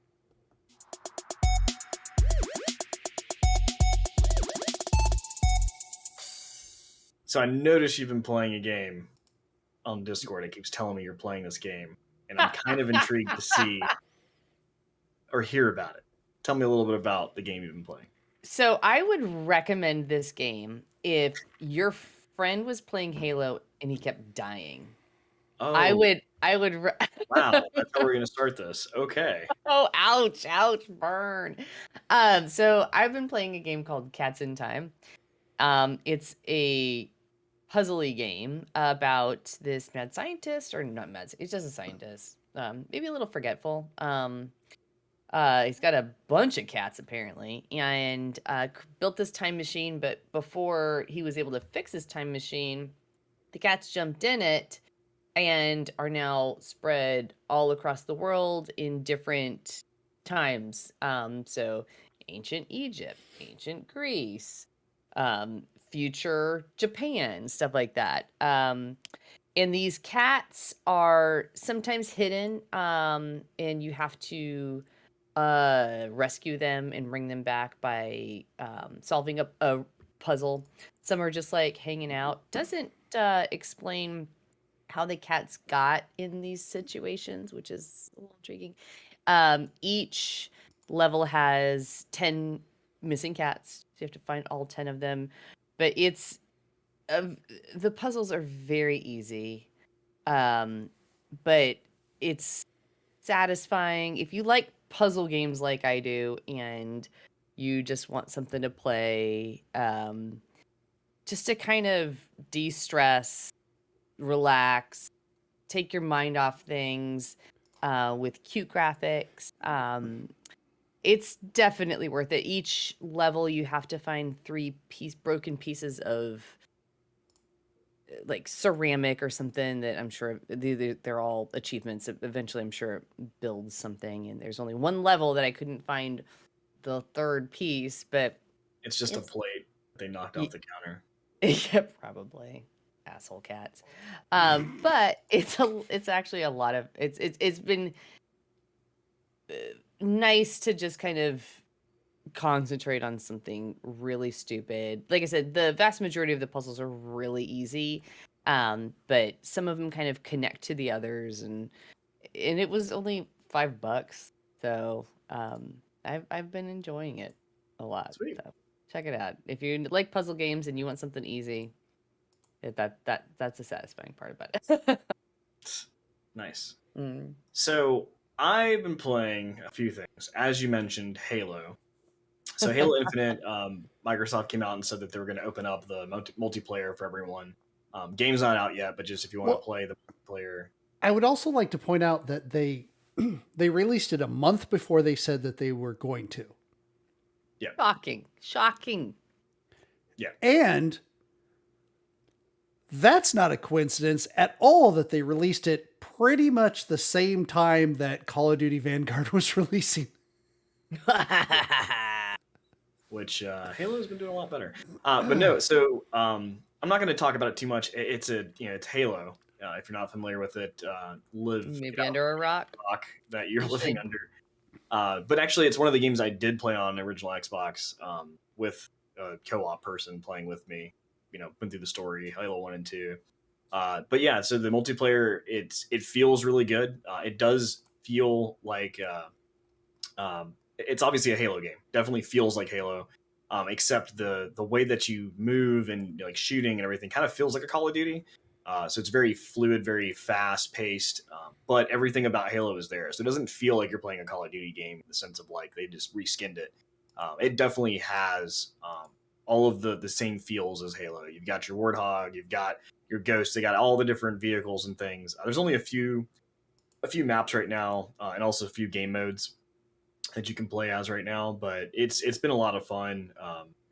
[SPEAKER 3] So I noticed you've been playing a game on Discord. It keeps telling me you're playing this game. And I'm kind of intrigued to see or hear about it. Tell me a little bit about the game you've been playing.
[SPEAKER 1] So I would recommend this game if your friend was playing Halo and he kept dying. Oh, I would.
[SPEAKER 3] Wow, that's how we're gonna start this. Okay.
[SPEAKER 1] Oh, ouch, burn. So I've been playing a game called Cats in Time. It's a puzzly game about this mad scientist, or not mad. He's just a scientist. Maybe a little forgetful. He's got a bunch of cats apparently, and built this time machine. But before he was able to fix his time machine, the cats jumped in it and are now spread all across the world in different times. So ancient Egypt, ancient Greece, future Japan, stuff like that. And these cats are sometimes hidden, and you have to rescue them and bring them back by solving a puzzle. Some are just like hanging out. Doesn't explain how the cats got in these situations, which is a little intriguing. Each level has 10 missing cats. So you have to find all 10 of them. But it's the puzzles are very easy. But it's satisfying if you like puzzle games like I do and you just want something to play, just to kind of de-stress, relax, take your mind off things, with cute graphics. It's definitely worth it. Each level you have to find 3 broken pieces of like ceramic or something that I'm sure they're all achievements. Eventually I'm sure it builds something, and there's only one level that I couldn't find the 3rd piece, but
[SPEAKER 3] it's just a plate they knocked off the counter.
[SPEAKER 1] Yeah, probably. Asshole cats. But it's actually a lot of it's been nice to just kind of concentrate on something really stupid. Like I said, the vast majority of the puzzles are really easy, but some of them kind of connect to the others, and it was only $5, so I've been enjoying it a lot.
[SPEAKER 3] Sweet.
[SPEAKER 1] So check it out if you like puzzle games and you want something easy. That's a satisfying part about it.
[SPEAKER 3] Nice.
[SPEAKER 1] Mm.
[SPEAKER 3] So I've been playing a few things, as you mentioned, Halo. So Halo Infinite, Microsoft came out and said that they were going to open up the multiplayer for everyone. Game's not out yet, but just if you want to play the multiplayer.
[SPEAKER 2] I would also like to point out that they released it a month before they said that they were going to.
[SPEAKER 3] Yeah.
[SPEAKER 1] Shocking.
[SPEAKER 3] Yeah.
[SPEAKER 2] And that's not a coincidence at all that they released it pretty much the same time that Call of Duty Vanguard was releasing.
[SPEAKER 3] Which Halo's been doing a lot better. But no, so I'm not going to talk about it too much. It's Halo. If you're not familiar with it,
[SPEAKER 1] maybe under a rock
[SPEAKER 3] that you're living under. But actually, it's one of the games I did play on original Xbox with a co-op person playing with me. Went through the story, Halo 1 and 2. But yeah, so the multiplayer, it feels really good. It does feel like it's obviously a Halo game. Definitely feels like Halo, except the way that you move and like shooting and everything kind of feels like a Call of Duty. So it's very fluid, very fast paced, but everything about Halo is there. So it doesn't feel like you're playing a Call of Duty game in the sense of like they just reskinned it. It definitely has all of the same feels as Halo. You've got your Warthog, you've got your Ghost, they got all the different vehicles and things. There's only a few maps right now, and also a few game modes that you can play as right now, but it's been a lot of fun,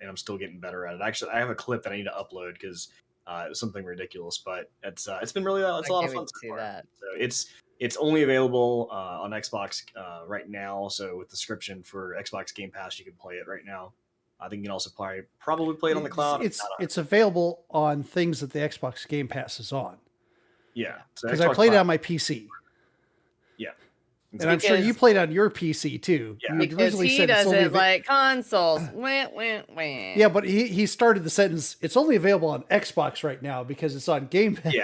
[SPEAKER 3] and I'm still getting better at it. Actually, I have a clip that I need to upload because it was something ridiculous, but it's been really it's a lot of fun so far. So it's only available on Xbox right now. So with the subscription for Xbox Game Pass, you can play it right now. I think you can also probably play it on the cloud.
[SPEAKER 2] It's available on things that the Xbox Game Pass is on.
[SPEAKER 3] Yeah,
[SPEAKER 2] because I played it on my PC.
[SPEAKER 3] Yeah.
[SPEAKER 2] And I'm sure you played on your PC too.
[SPEAKER 3] Yeah.
[SPEAKER 1] Because he doesn't like consoles.
[SPEAKER 2] Yeah, but he started the sentence, it's only available on Xbox right now because it's on Game Pass.
[SPEAKER 3] Yeah.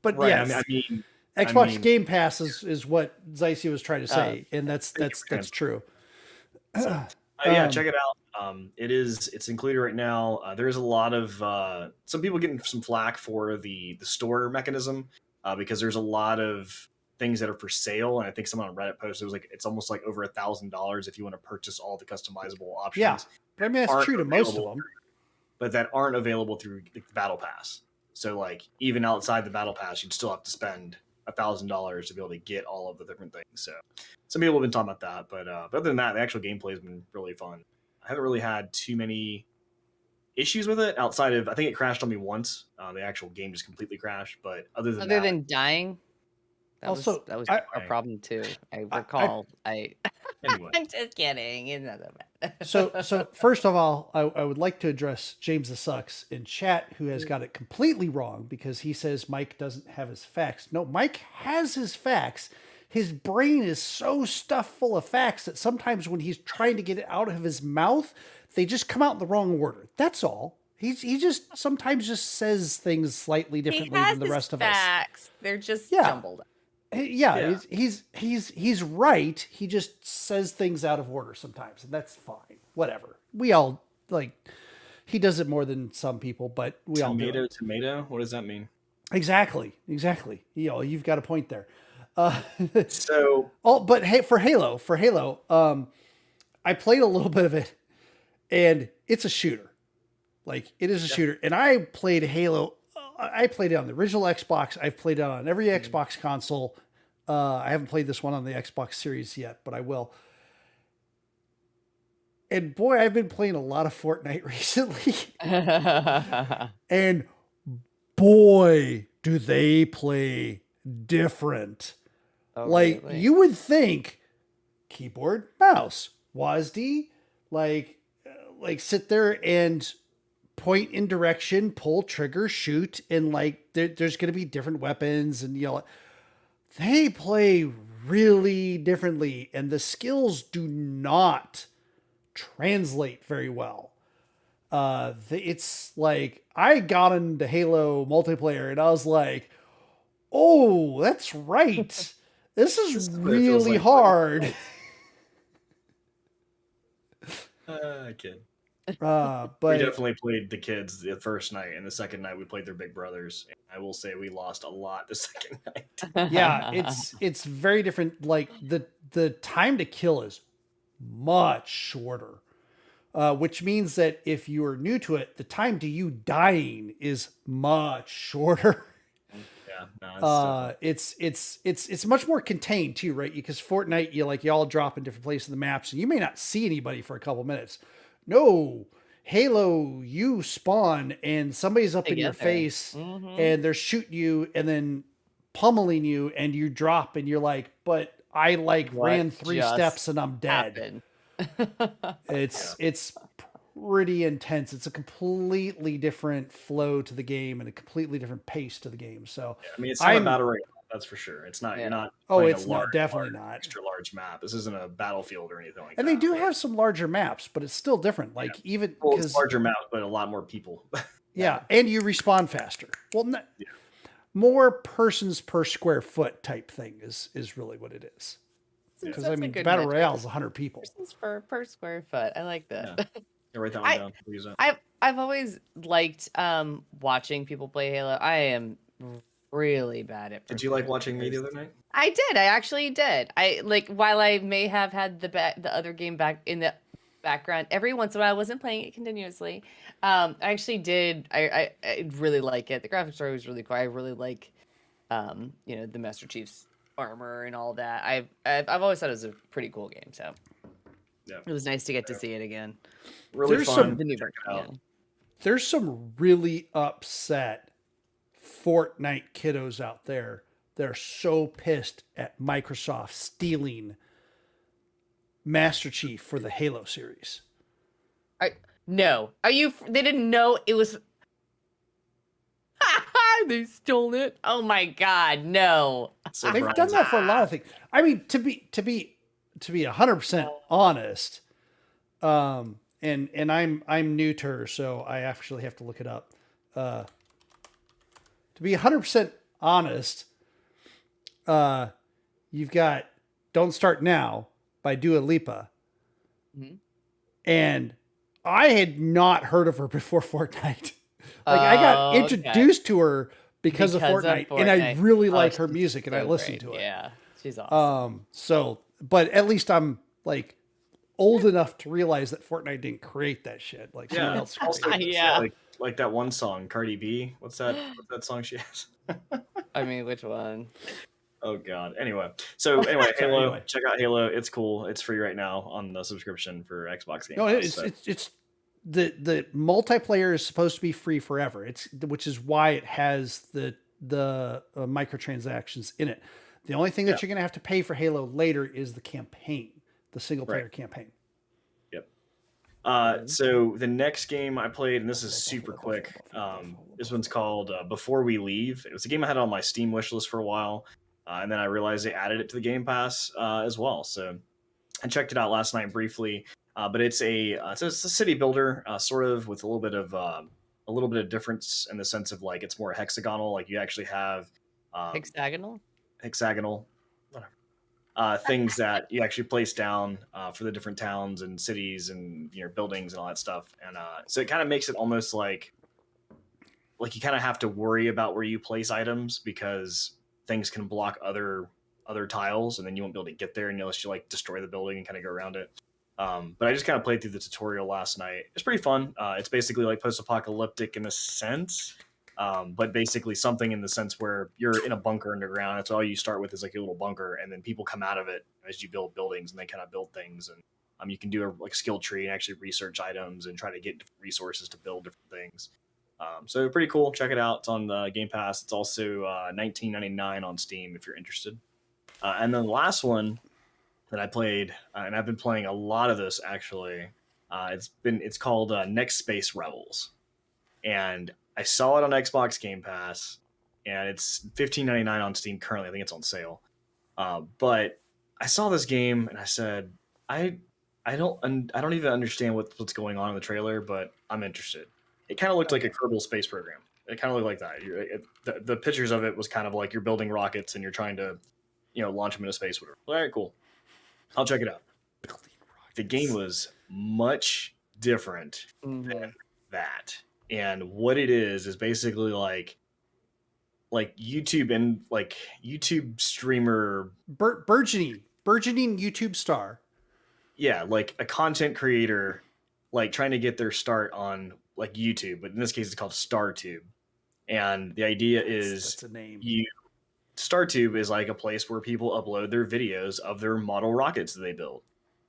[SPEAKER 2] But
[SPEAKER 3] right.
[SPEAKER 2] yes, Xbox Game Pass is what Zeisy was trying to say, and that's true.
[SPEAKER 3] So, yeah, check it out. It's included right now. There is a lot of some people getting some flack for the store mechanism because there's a lot of things that are for sale, and I think someone on Reddit posted it was like it's almost like over $1,000 if you want to purchase all the customizable options.
[SPEAKER 2] Yeah, I mean that's true to most of them,
[SPEAKER 3] but that aren't available through the Battle Pass. So like even outside the Battle Pass, you'd still have to spend $1,000 to be able to get all of the different things. So some people have been talking about that, but other than that, the actual gameplay has been really fun. I haven't really had too many issues with it outside of I think it crashed on me once. The actual game just completely crashed, but other than
[SPEAKER 1] dying. That was a problem too. I recall. Anyway. I'm just kidding. It's not that bad.
[SPEAKER 2] So first of all, I would like to address James the Sucks in chat, who has got it completely wrong because he says Mike doesn't have his facts. No, Mike has his facts. His brain is so stuffed full of facts that sometimes when he's trying to get it out of his mouth, they just come out in the wrong order. That's all. He just sometimes just says things slightly differently than the rest of
[SPEAKER 1] facts.
[SPEAKER 2] us.
[SPEAKER 1] They're just jumbled up.
[SPEAKER 2] Yeah. He's right. He just says things out of order sometimes, and that's fine. Whatever. We all like. He does it more than some people, but we all do.
[SPEAKER 3] Tomato. What does that mean?
[SPEAKER 2] Exactly. You've got a point there.
[SPEAKER 3] So,
[SPEAKER 2] but hey, for Halo, I played a little bit of it, and it's a shooter. Like, it is a shooter. And I played Halo. I played it on the original Xbox. I've played it on every Xbox console. I haven't played this one on the Xbox Series yet, but I will. And boy, I've been playing a lot of Fortnite recently. And boy, do they play different. Like, really? You would think keyboard, mouse, WASD, like sit there and point in direction, pull trigger, shoot, and like there's going to be different weapons, and they play really differently, and the skills do not translate very well. It's like I got into Halo multiplayer and I was like, oh, that's right. This is really hard.
[SPEAKER 3] I kid.
[SPEAKER 2] But
[SPEAKER 3] we definitely played the kids the first night, and the second night we played their big brothers. And I will say we lost a lot the second night.
[SPEAKER 2] Yeah, it's very different. Like the time to kill is much shorter, which means that if you are new to it, the time to you dying is much shorter.
[SPEAKER 3] Yeah,
[SPEAKER 2] it's much more contained too, right? Because Fortnite, you all drop in different places in the maps, and you may not see anybody for a couple minutes. No, Halo, you spawn and somebody's up in your face, and they're shooting you and then pummeling you, and you drop, and you're like, but I ran 3 steps and I'm dead. It's pretty intense. It's a completely different flow to the game and a completely different pace to the game. So
[SPEAKER 3] I mean, it's not a battle royale, that's for sure. It's not. You're not.
[SPEAKER 2] Oh, it's not. Definitely not.
[SPEAKER 3] Extra large map. This isn't a battlefield or anything like that.
[SPEAKER 2] And they do have some larger maps, but it's still different. Like even
[SPEAKER 3] it's larger maps, but a lot more people.
[SPEAKER 2] Yeah, and you respawn faster. Well, more persons per square foot type thing is really what it is. Because I mean, battle royale is 100 people.
[SPEAKER 1] Persons per square foot. I like that.
[SPEAKER 3] Yeah, write that one down. Use that.
[SPEAKER 1] I've always liked watching people play Halo. I am really bad at.
[SPEAKER 3] Did you like watching me the other night?
[SPEAKER 1] I did. I actually did. While I may have had the other game back in the background every once in a while, I wasn't playing it continuously. I actually did. I really like it. The graphics are always really cool. I really like, the Master Chief's armor and all that. I've always thought it was a pretty cool game. So it was nice to get to see it again.
[SPEAKER 3] Really fun.
[SPEAKER 2] There's some really upset Fortnite kiddos out there. They're so pissed at Microsoft stealing Master Chief for the Halo series.
[SPEAKER 1] No. They didn't know it was. They stole it. Oh my God, no.
[SPEAKER 2] So they've done that for a lot of things. I mean, to be 100% honest, and I'm new to her, so I actually have to look it up. To be 100% honest, you've got "Don't Start Now" by Dua Lipa, and I had not heard of her before Fortnite. I got introduced to her because of Fortnite, and I really like her music, and I listened to it.
[SPEAKER 1] Yeah, she's awesome.
[SPEAKER 2] But at least I'm old enough to realize that Fortnite didn't create that shit. Someone else created
[SPEAKER 1] it.
[SPEAKER 3] Like that one song, Cardi B. What's that song she has?
[SPEAKER 1] I mean, which one?
[SPEAKER 3] Oh God. Anyway, Halo. Check out Halo. It's cool. It's free right now on the subscription for Xbox Game Pass.
[SPEAKER 2] No, it's the multiplayer is supposed to be free forever. Which is why it has the microtransactions in it. The only thing that you're going to have to pay for Halo later is the campaign, the single player campaign.
[SPEAKER 3] Yep. So the next game I played, and this is super quick. This one's called Before We Leave. It was a game I had on my Steam wishlist for a while, and then I realized they added it to the Game Pass as well. So I checked it out last night briefly. But it's a city builder, sort of, with a little bit of a little bit of difference in the sense of like it's more hexagonal. Like you actually have
[SPEAKER 1] hexagonal,
[SPEAKER 3] whatever. Things that you actually place down for the different towns and cities and buildings and all that stuff. And so it kind of makes it almost like you kind of have to worry about where you place items because things can block other tiles, and then you won't be able to get there unless you like destroy the building and kind of go around it. But I just kind of played through the tutorial last night. It's pretty fun. It's basically like post-apocalyptic in a sense, but basically something in the sense where you're in a bunker underground. That's all you start with is like your little bunker, and then people come out of it as you build buildings, and they kind of build things. And you can do a skill tree and actually research items and try to get resources to build different things. So pretty cool. Check it out. It's on the Game Pass. It's also $19.99 on Steam if you're interested. And then the last one that I played, and I've been playing a lot of this actually. It's called Next Space Rebels, and I saw it on Xbox Game Pass, and it's $15.99 on Steam currently. I think it's on sale. But I saw this game and I said, I don't even understand what's going on in the trailer, but I'm interested. It kind of looked like a Kerbal Space Program. It kind of looked like that. The pictures of it was kind of like you're building rockets and you're trying to, launch them into space. Whatever. All right, cool. I'll check it out. The game was much different than that, and what it is basically like YouTube and like YouTube streamer,
[SPEAKER 2] burgeoning YouTube star.
[SPEAKER 3] Yeah, like a content creator, like trying to get their start on like YouTube, but in this case it's called StarTube. And the idea is
[SPEAKER 2] that's a name.
[SPEAKER 3] StarTube is like a place where people upload their videos of their model rockets that they build.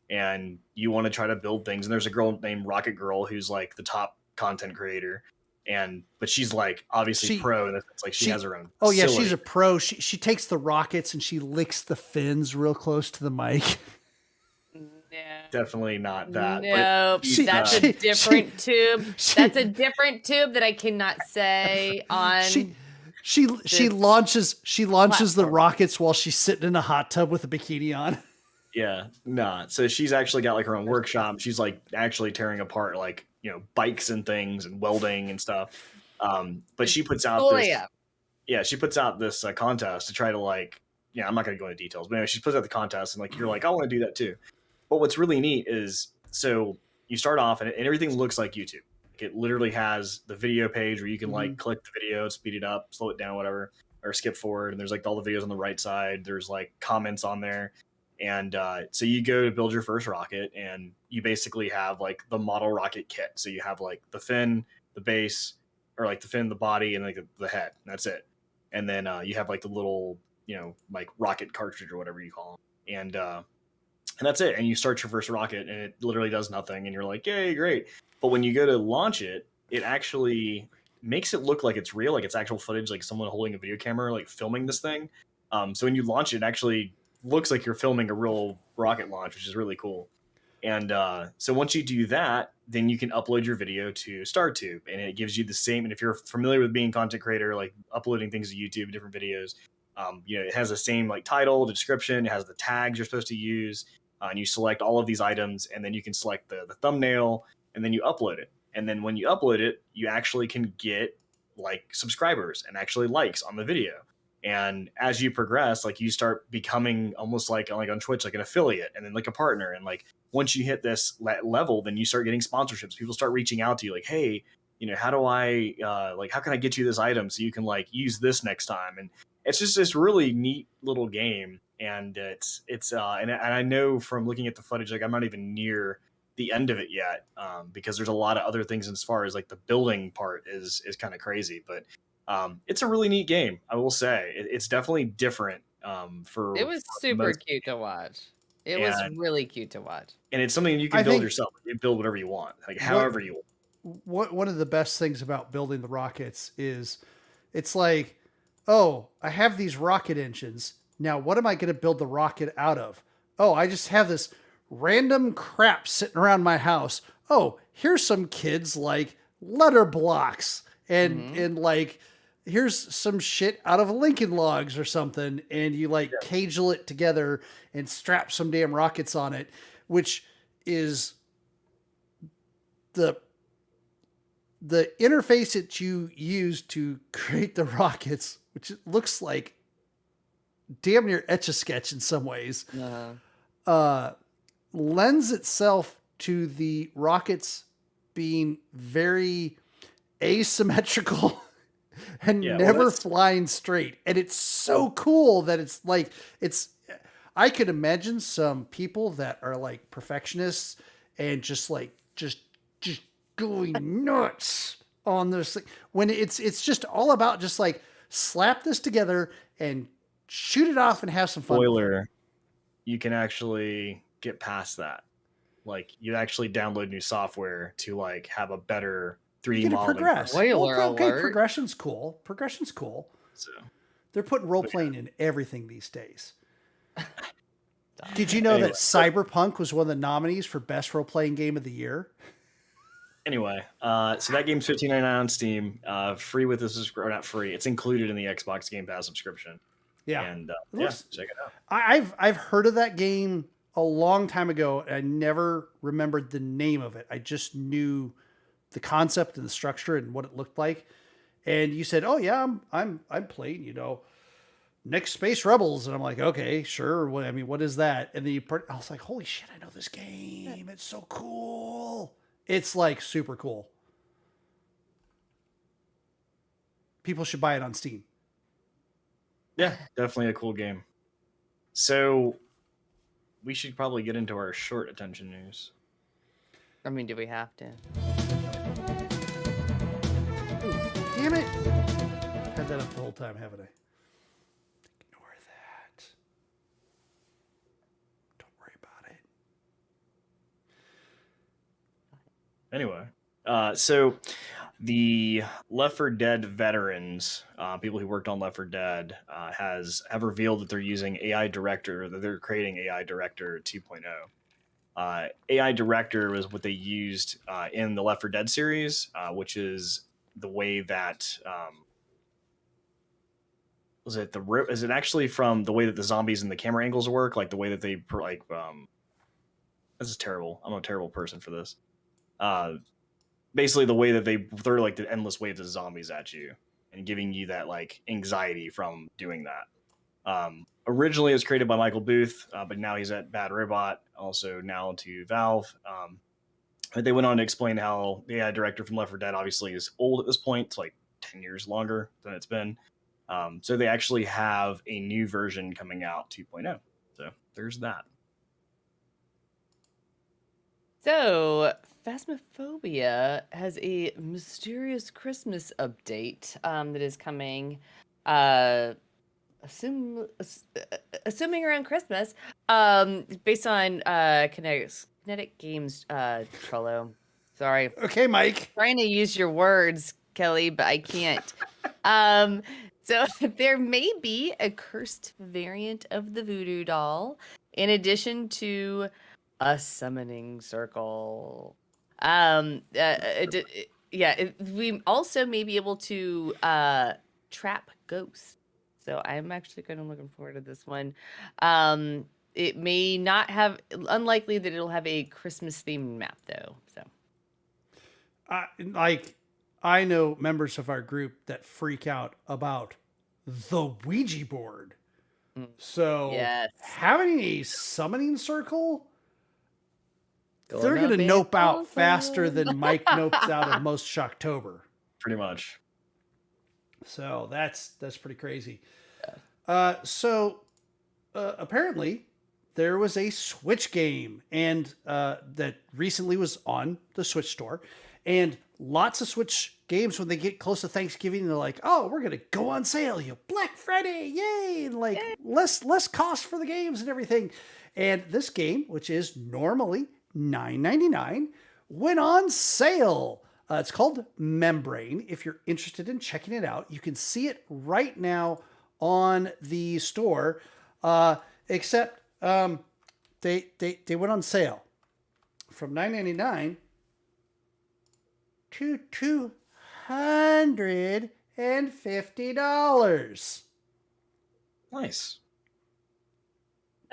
[SPEAKER 3] And you want to try to build things. And there's a girl named Rocket Girl who's like the top content creator. But she's like obviously pro, and it's like she has her own facility.
[SPEAKER 2] Oh yeah, she's a pro. She takes the rockets and she licks the fins real close to the mic.
[SPEAKER 3] Definitely not that.
[SPEAKER 1] No, that's a different tube. That's a different tube that I cannot say on.
[SPEAKER 2] She launches the rockets while she's sitting in a hot tub with a bikini on.
[SPEAKER 3] Yeah, nah. So she's actually got like her own workshop. She's like actually tearing apart like bikes and things and welding and stuff. But she puts out this contest to try to like I'm not going to go into details, but anyway, she puts out the contest and like you're like I want to do that too. But what's really neat is so you start off and everything looks like YouTube. It literally has the video page where you can like click the video, speed it up, slow it down, whatever, or skip forward. And there's like all the videos on the right side. There's like comments on there. And so you go to build your first rocket and you basically have like the model rocket kit. So you have like the fin, the base, or like the fin, the body, and like the head. And that's it. And then you have like the little, like rocket cartridge or whatever you call them. And that's it. And you start your first rocket and it literally does nothing. And you're like, yay, great. But when you go to launch it, it actually makes it look like it's real, like it's actual footage, like someone holding a video camera, like filming this thing. So when you launch it, it actually looks like you're filming a real rocket launch, which is really cool. And so once you do that, then you can upload your video to StarTube, and it gives you the same. And if you're familiar with being a content creator, like uploading things to YouTube, different videos, it has the same like title, the description, it has the tags you're supposed to use, and you select all of these items, and then you can select the thumbnail, and then you upload it. And then when you upload it, you actually can get like subscribers and actually likes on the video. And as you progress, like you start becoming almost like on Twitch, like an affiliate and then like a partner. And like once you hit this level, then you start getting sponsorships. People start reaching out to you like, hey, how do I how can I get you this item so you can like use this next time? And it's just this really neat little game. And and I know from looking at the footage, like I'm not even near the end of it yet, because there's a lot of other things as far as like the building part is kind of crazy, but it's a really neat game. I will say it's definitely different.
[SPEAKER 1] It was super cute to watch. It was really cute to watch, and
[SPEAKER 3] it's something you can build yourself. You build whatever you want, like however you want.
[SPEAKER 2] One of the best things about building the rockets is it's like, oh, I have these rocket engines. Now, what am I going to build the rocket out of? Oh, I just have this random crap sitting around my house. Oh, here's some kids like letter blocks and like here's some shit out of Lincoln Logs or something, and you like cagel it together and strap some damn rockets on it, which is the interface that you use to create the rockets, which looks like damn near Etch-a-Sketch in some ways, lends itself to the rockets being very asymmetrical and never flying straight. And it's so cool that it's like, I could imagine some people that are like perfectionists and just going nuts on this thing, when it's just all about just like slap this together and shoot it off and have some fun.
[SPEAKER 3] Spoiler, you can actually get past that. Like, you actually download new software to like have a better 3D model.
[SPEAKER 2] Progression's cool. So they're putting role playing in everything these days. Did you know that Cyberpunk was one of the nominees for best role playing game of the year?
[SPEAKER 3] Anyway, so that game's $15.99 on Steam, free with this, or not free. It's included in the Xbox Game Pass subscription.
[SPEAKER 2] Yeah,
[SPEAKER 3] and check it out.
[SPEAKER 2] I've heard of that game a long time ago, and I never remembered the name of it. I just knew the concept and the structure and what it looked like. And you said, "Oh yeah, I'm playing, Next Space Rebels," and I'm like, "Okay, sure. What is that?" And then I was like, "Holy shit, I know this game! It's so cool." It's like super cool. People should buy it on Steam.
[SPEAKER 3] Yeah, definitely a cool game. So we should probably get into our short attention news.
[SPEAKER 1] I mean, do we have to?
[SPEAKER 2] Ooh, damn it. I've had that up the whole time, haven't I? Ignore that. Don't worry about it.
[SPEAKER 3] Anyway, so the Left 4 Dead veterans, people who worked on Left 4 Dead, have revealed that they're using AI Director, that they're creating AI Director 2.0. AI Director was what they used in the Left 4 Dead series, which is the way that is it actually from the way that the zombies and the camera angles work, like the way that they this is terrible. I'm a terrible person for this. Basically the way that they're like the endless waves of zombies at you and giving you that like anxiety from doing that. Originally it was created by Michael Booth, but now he's at Bad Robot, also now to Valve. But they went on to explain how the AI director from Left 4 Dead obviously is old at this point. It's like 10 years longer than it's been. So they actually have a new version coming out, 2.0. So there's that.
[SPEAKER 1] So Phasmophobia has a mysterious Christmas update that is coming, assuming around Christmas, based on Kinetic Games Trello. Sorry.
[SPEAKER 2] Okay, Mike.
[SPEAKER 1] I'm trying to use your words, Kelly, but I can't. So there may be a cursed variant of the voodoo doll, in addition to a summoning circle. We also may be able to trap ghosts. So I'm actually kind of looking forward to this one. It may not have, unlikely that it'll have a Christmas themed map though. So,
[SPEAKER 2] I know members of our group that freak out about the Ouija board. So yes. Having a summoning circle, they're going to nope out faster than Mike nopes out of most Shocktober.
[SPEAKER 3] Pretty much.
[SPEAKER 2] So that's pretty crazy. Apparently there was a Switch game and that recently was on the Switch store, and lots of Switch games, when they get close to Thanksgiving, they're like, "Oh, we're gonna go on sale, Black Friday, yay!" And like less cost for the games and everything. And this game, which is normally $9.99, went on sale. It's called Membrane. If you're interested in checking it out, you can see it right now on the store. Except they went on sale from $9.99 to $250.
[SPEAKER 3] Nice.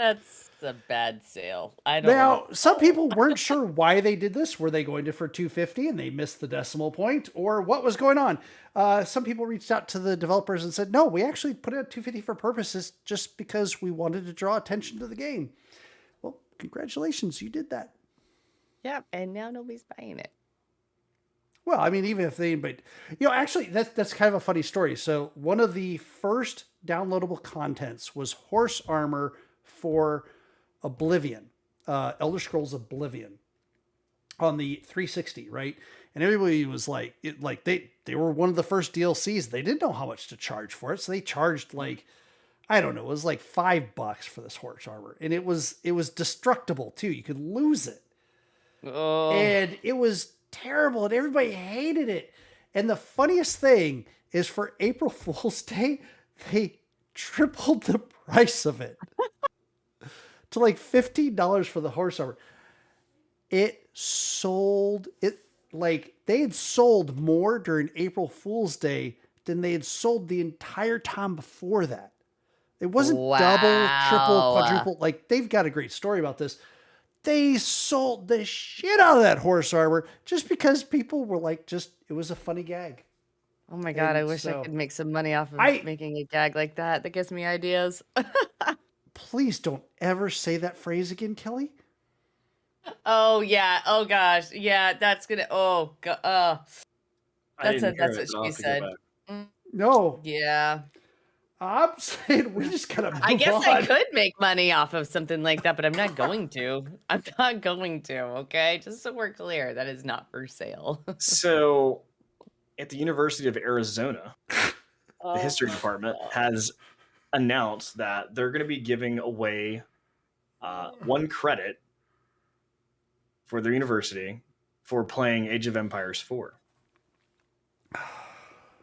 [SPEAKER 1] That's a bad sale. I don't
[SPEAKER 2] Now, some people weren't sure why they did this. Were they going to for 250 and they missed the decimal point, or what was going on? Some people reached out to the developers and said, no, we actually put it at 250 for purposes just because we wanted to draw attention to the game. Well, congratulations, you did that.
[SPEAKER 1] Yeah, and now nobody's buying it.
[SPEAKER 2] Well, I mean, even if they, but actually, that's kind of a funny story. So one of the first downloadable contents was horse armor for Oblivion, Elder Scrolls Oblivion, on the 360, right? And everybody was like, they were one of the first DLCs. They didn't know how much to charge for it, so they charged like, I don't know, it was like $5 for this horse armor, and it was destructible too. You could lose it, and it was terrible, and everybody hated it. And the funniest thing is, for April Fool's Day, they tripled the price of it to like $15 for the horse armor. It sold it like they had sold more during April Fool's Day than they had sold the entire time before that. It wasn't double, triple, quadruple. Like, they've got a great story about this. They sold the shit out of that horse armor just because people were like, it was a funny gag.
[SPEAKER 1] Oh my God, I wish I could make some money off of making a gag like that. That gives me ideas.
[SPEAKER 2] Please don't ever say that phrase again, Kelly.
[SPEAKER 1] Oh yeah. Oh gosh. Yeah, that's gonna. Oh god. That's what she said.
[SPEAKER 2] No.
[SPEAKER 1] Yeah.
[SPEAKER 2] I'm saying we just gotta move
[SPEAKER 1] I guess
[SPEAKER 2] on.
[SPEAKER 1] I could make money off of something like that, but I'm not going to. I'm not going to. Okay, just so we're clear, that is not for sale.
[SPEAKER 3] So, at the University of Arizona, the history department has announced that they're going to be giving away 1 credit for their university for playing Age of Empires 4.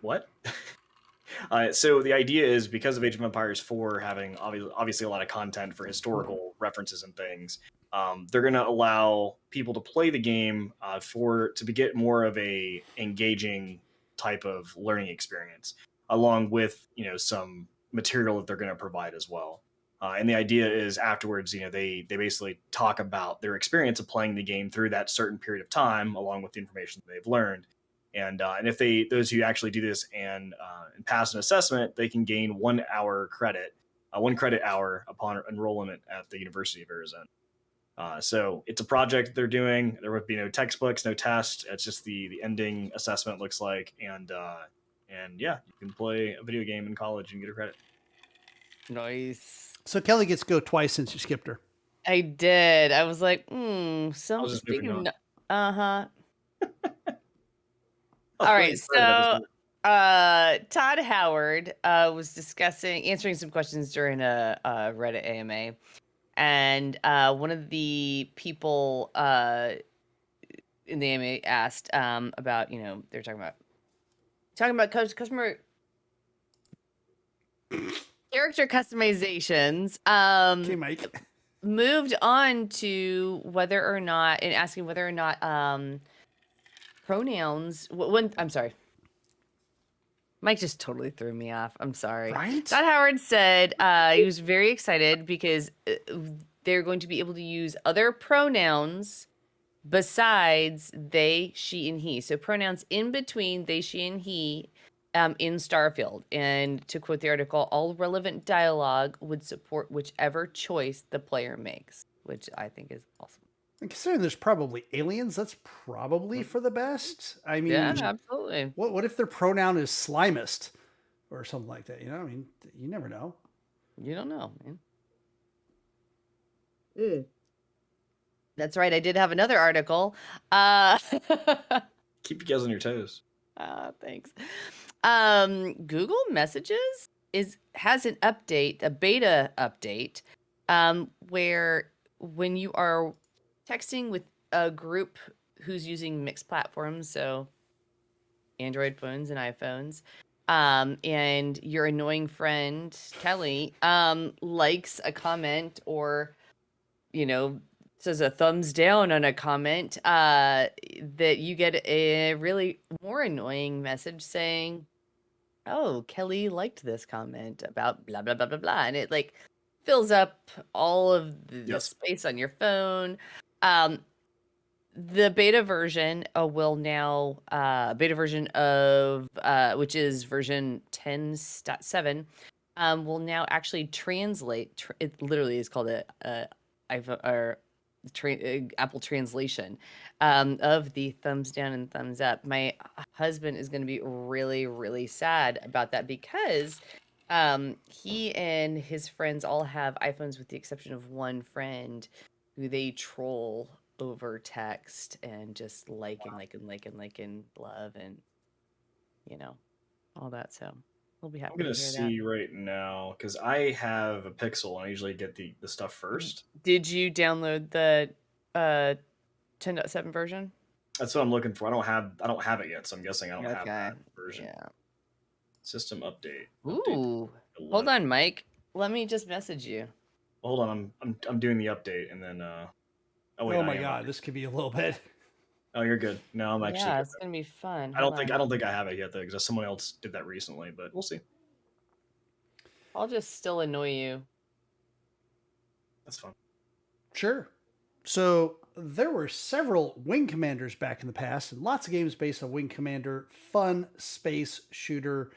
[SPEAKER 3] What? So the idea is, because of Age of Empires 4 having obviously a lot of content for historical references and things, they're going to allow people to play the game to get more of a engaging type of learning experience, along with some material that they're going to provide as well. And the idea is, afterwards, they basically talk about their experience of playing the game through that certain period of time, along with the information that they've learned. And if those who actually do this and pass an assessment, they can gain 1 hour credit, 1 credit hour upon enrollment at the University of Arizona. So it's a project they're doing. There would be no textbooks, no tests. It's just the ending assessment looks like, and yeah, you can play a video game in college and get a credit.
[SPEAKER 1] Nice.
[SPEAKER 2] So Kelly gets to go twice since you skipped her.
[SPEAKER 1] I did. I was like, so speaking. All right, so Todd Howard was answering some questions during a Reddit AMA, and one of the people in the AMA asked about, they're talking about customer character customizations.
[SPEAKER 2] Okay, Mike.
[SPEAKER 1] Moved on to whether or not, and asking whether or not pronouns. I'm sorry. Mike just totally threw me off. I'm sorry.
[SPEAKER 2] Right?
[SPEAKER 1] Todd Howard said he was very excited because they're going to be able to use other pronouns besides they, she, and he. So pronouns in between they, she, and he in Starfield. And to quote the article, all relevant dialogue would support whichever choice the player makes, which I think is awesome.
[SPEAKER 2] And considering there's probably aliens, that's probably for the best. I mean,
[SPEAKER 1] yeah, absolutely.
[SPEAKER 2] What if their pronoun is slimest or something like that? I mean, you never know.
[SPEAKER 1] You don't know, man. That's right. I did have another article.
[SPEAKER 3] Keep you guys on your toes.
[SPEAKER 1] Thanks. Google Messages has an update, a beta update, where when you are texting with a group who's using mixed platforms, so Android phones and iPhones, and your annoying friend Kelly likes a comment or says a thumbs down on a comment, that you get a really more annoying message saying, oh, Kelly liked this comment about blah blah blah blah blah, and it fills up all of the space on your phone. The beta version will now beta version of which is version 10.7 will now actually translate. It literally is called a Apple translation of the thumbs down and thumbs up. My husband is going to be really, really sad about that because he and his friends all have iPhones with the exception of one friend who they troll over text and just like and love and all that. So we'll be happy.
[SPEAKER 3] I'm gonna see right now because I have a Pixel and I usually get the stuff first.
[SPEAKER 1] Did you download the 10.7 version?
[SPEAKER 3] That's what I'm looking for. I don't have it yet, so I'm guessing I don't have that version.
[SPEAKER 1] Yeah.
[SPEAKER 3] System update.
[SPEAKER 1] Ooh. Hold on, Mike. Let me just message you.
[SPEAKER 3] Hold on, I'm doing the update and then
[SPEAKER 2] oh my god, this could be a little bit.
[SPEAKER 3] Oh, you're good. No, I'm actually.
[SPEAKER 1] Yeah, it's gonna be fun.
[SPEAKER 3] I don't think I have it yet though, because someone else did that recently, but we'll see.
[SPEAKER 1] I'll just still annoy you.
[SPEAKER 3] That's fun.
[SPEAKER 2] Sure. So there were several Wing Commanders back in the past, and lots of games based on Wing Commander. Fun space shooter.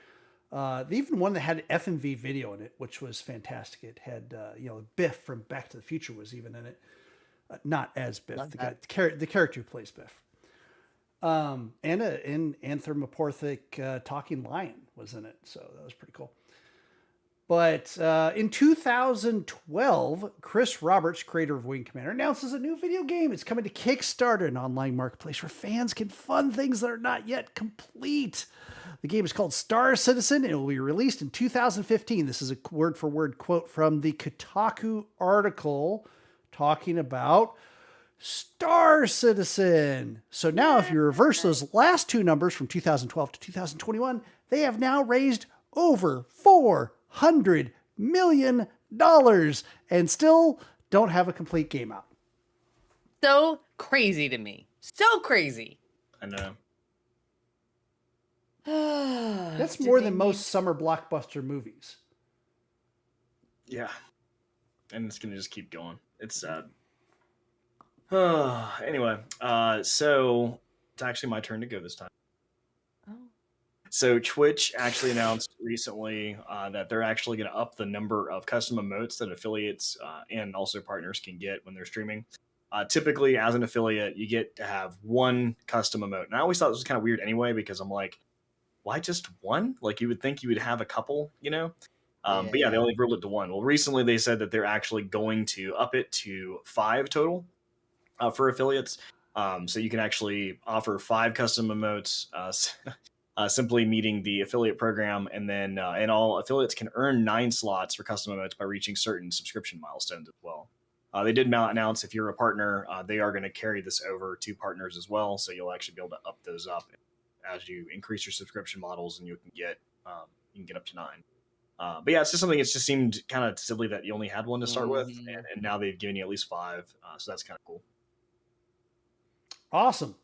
[SPEAKER 2] Even one that had FMV video in it, which was fantastic. It had Biff from Back to the Future was even in it. Not as Biff, the character who plays Biff. And an anthropomorphic talking lion was in it, so that was pretty cool. But in 2012, Chris Roberts, creator of Wing Commander, announces a new video game. It's coming to Kickstarter, an online marketplace where fans can fund things that are not yet complete. The game is called Star Citizen, and it will be released in 2015. This is a word-for-word quote from the Kotaku article talking about Star Citizen. So now if you reverse those last two numbers from 2012 to 2021, they have now raised over $400 million and still don't have a complete game out.
[SPEAKER 1] So crazy to me. So crazy.
[SPEAKER 3] I know.
[SPEAKER 2] That's more than most summer blockbuster movies.
[SPEAKER 3] Yeah. And it's going to just keep going. It's sad. Anyway, so it's actually my turn to go this time. Oh. So Twitch actually announced recently that they're actually going to up the number of custom emotes that affiliates and also partners can get when they're streaming. Typically, as an affiliate, you get to have one custom emote. And I always thought this was kind of weird anyway, because I'm like, why just one? Like, you would think you would have a couple, But yeah, they only ruled it to one. Well, recently they said that they're actually going to up it to 5 total for affiliates. So you can actually offer 5 custom emotes, simply meeting the affiliate program. And then and all affiliates can earn 9 slots for custom emotes by reaching certain subscription milestones as well. They did announce if you're a partner, they are going to carry this over to partners as well. So you'll actually be able to up those up as you increase your subscription models, and you can get up to 9. But yeah, it's just something. It just seemed kind of silly that you only had one to start with, and now they've given you at least 5. So that's kind of cool.
[SPEAKER 2] Awesome.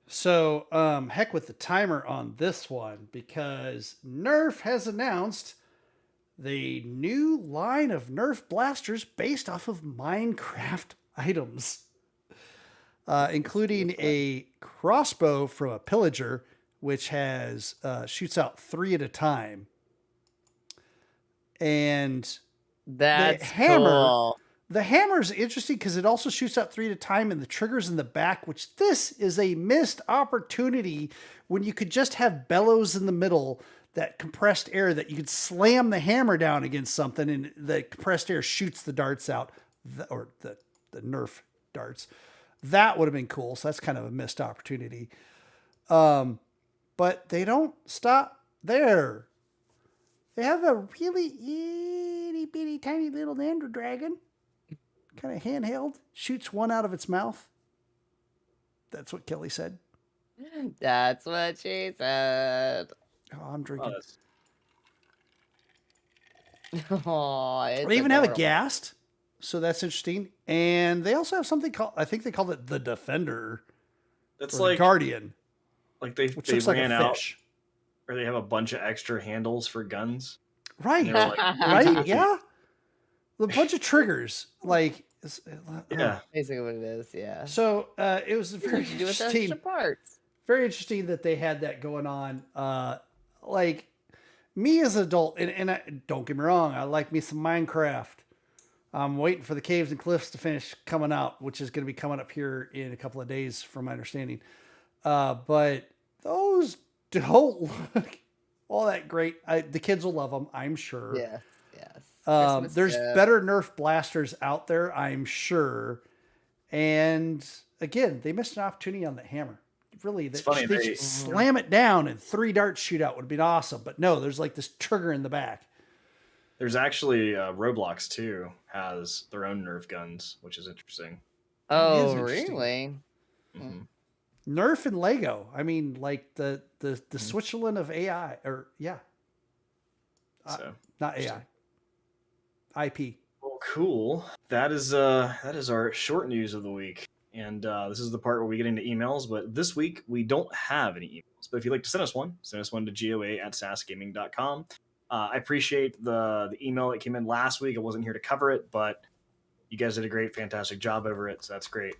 [SPEAKER 2] So heck with the timer on this one, because Nerf has announced the new line of Nerf blasters based off of Minecraft items. Including a crossbow from a pillager, which has shoots out 3 at a time, and
[SPEAKER 1] that's the hammer. Cool.
[SPEAKER 2] The hammer is interesting because it also shoots out 3 at a time, and the trigger's in the back. Which this is a missed opportunity when you could just have bellows in the middle, that compressed air that you could slam the hammer down against something, and the compressed air shoots the darts out, or the Nerf darts. That would have been cool. So that's kind of a missed opportunity. But they don't stop there. They have a really itty bitty tiny little Ender Dragon. Kind of handheld. Shoots one out of its mouth. That's what Kelly said.
[SPEAKER 1] That's what she said.
[SPEAKER 2] Oh, I'm drinking.
[SPEAKER 1] Oh,
[SPEAKER 2] they even have a ghast. So that's interesting. And they also have something called, I think they called it the Defender.
[SPEAKER 3] That's like
[SPEAKER 2] Guardian.
[SPEAKER 3] Like they ran out, or they have a bunch of extra handles for guns.
[SPEAKER 2] Right. Right. Yeah. a bunch of triggers. Like,
[SPEAKER 3] yeah,
[SPEAKER 1] basically what it is. Yeah.
[SPEAKER 2] So it was very
[SPEAKER 1] do with
[SPEAKER 2] interesting.
[SPEAKER 1] extra parts.
[SPEAKER 2] Very interesting that they had that going on. Like me as an adult, and don't get me wrong, I like me some Minecraft. I'm waiting for the Caves and Cliffs to finish coming out, which is going to be coming up here in a couple of days, from my understanding. But those don't look all that great. The kids will love them, I'm sure.
[SPEAKER 1] Yes, yes.
[SPEAKER 2] There's better Nerf blasters out there, I'm sure. And again, they missed an opportunity on the hammer. Really,
[SPEAKER 3] it's funny.
[SPEAKER 2] They should slam it down and 3 darts shoot out would be awesome. But no, there's like this trigger in the back.
[SPEAKER 3] There's actually Roblox too has their own Nerf guns, which is interesting.
[SPEAKER 1] Oh, really?
[SPEAKER 3] Mm-hmm.
[SPEAKER 2] Nerf and Lego. I mean, like the Switzerland of AI, or yeah, not AI. IP.
[SPEAKER 3] Well, cool. That is our short news of the week. And this is the part where we get into emails, but this week we don't have any emails. But if you'd like to send us one to goa@sasgaming.com. I appreciate the email that came in last week. I wasn't here to cover it, but you guys did a great, fantastic job over it, so that's great.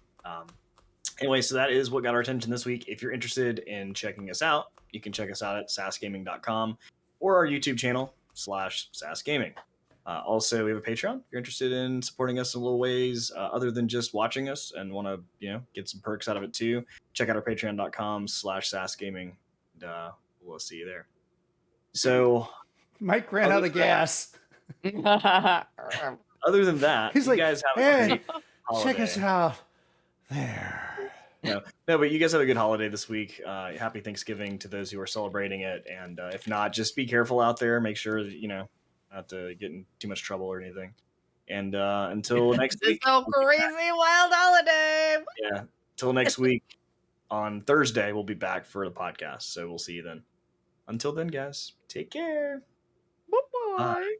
[SPEAKER 3] Anyway, so that is what got our attention this week. If you're interested in checking us out, you can check us out at sasgaming.com or our YouTube channel /sasgaming. Also, we have a Patreon. If you're interested in supporting us in little ways other than just watching us and want to, get some perks out of it too, check out our patreon.com/sasgaming. And we'll see you there. So
[SPEAKER 2] Mike ran out of gas.
[SPEAKER 3] Other than that,
[SPEAKER 2] he's like,
[SPEAKER 3] guys have a great holiday.
[SPEAKER 2] Check us out there.
[SPEAKER 3] No, but you guys have a good holiday this week. Happy Thanksgiving to those who are celebrating it. And if not, just be careful out there. Make sure that, not to get in too much trouble or anything. And until next week.
[SPEAKER 1] It's so crazy wild holiday.
[SPEAKER 3] Yeah. Until next week on Thursday, we'll be back for the podcast. So we'll see you then. Until then, guys, take care.
[SPEAKER 1] Bye-bye.
[SPEAKER 3] Bye.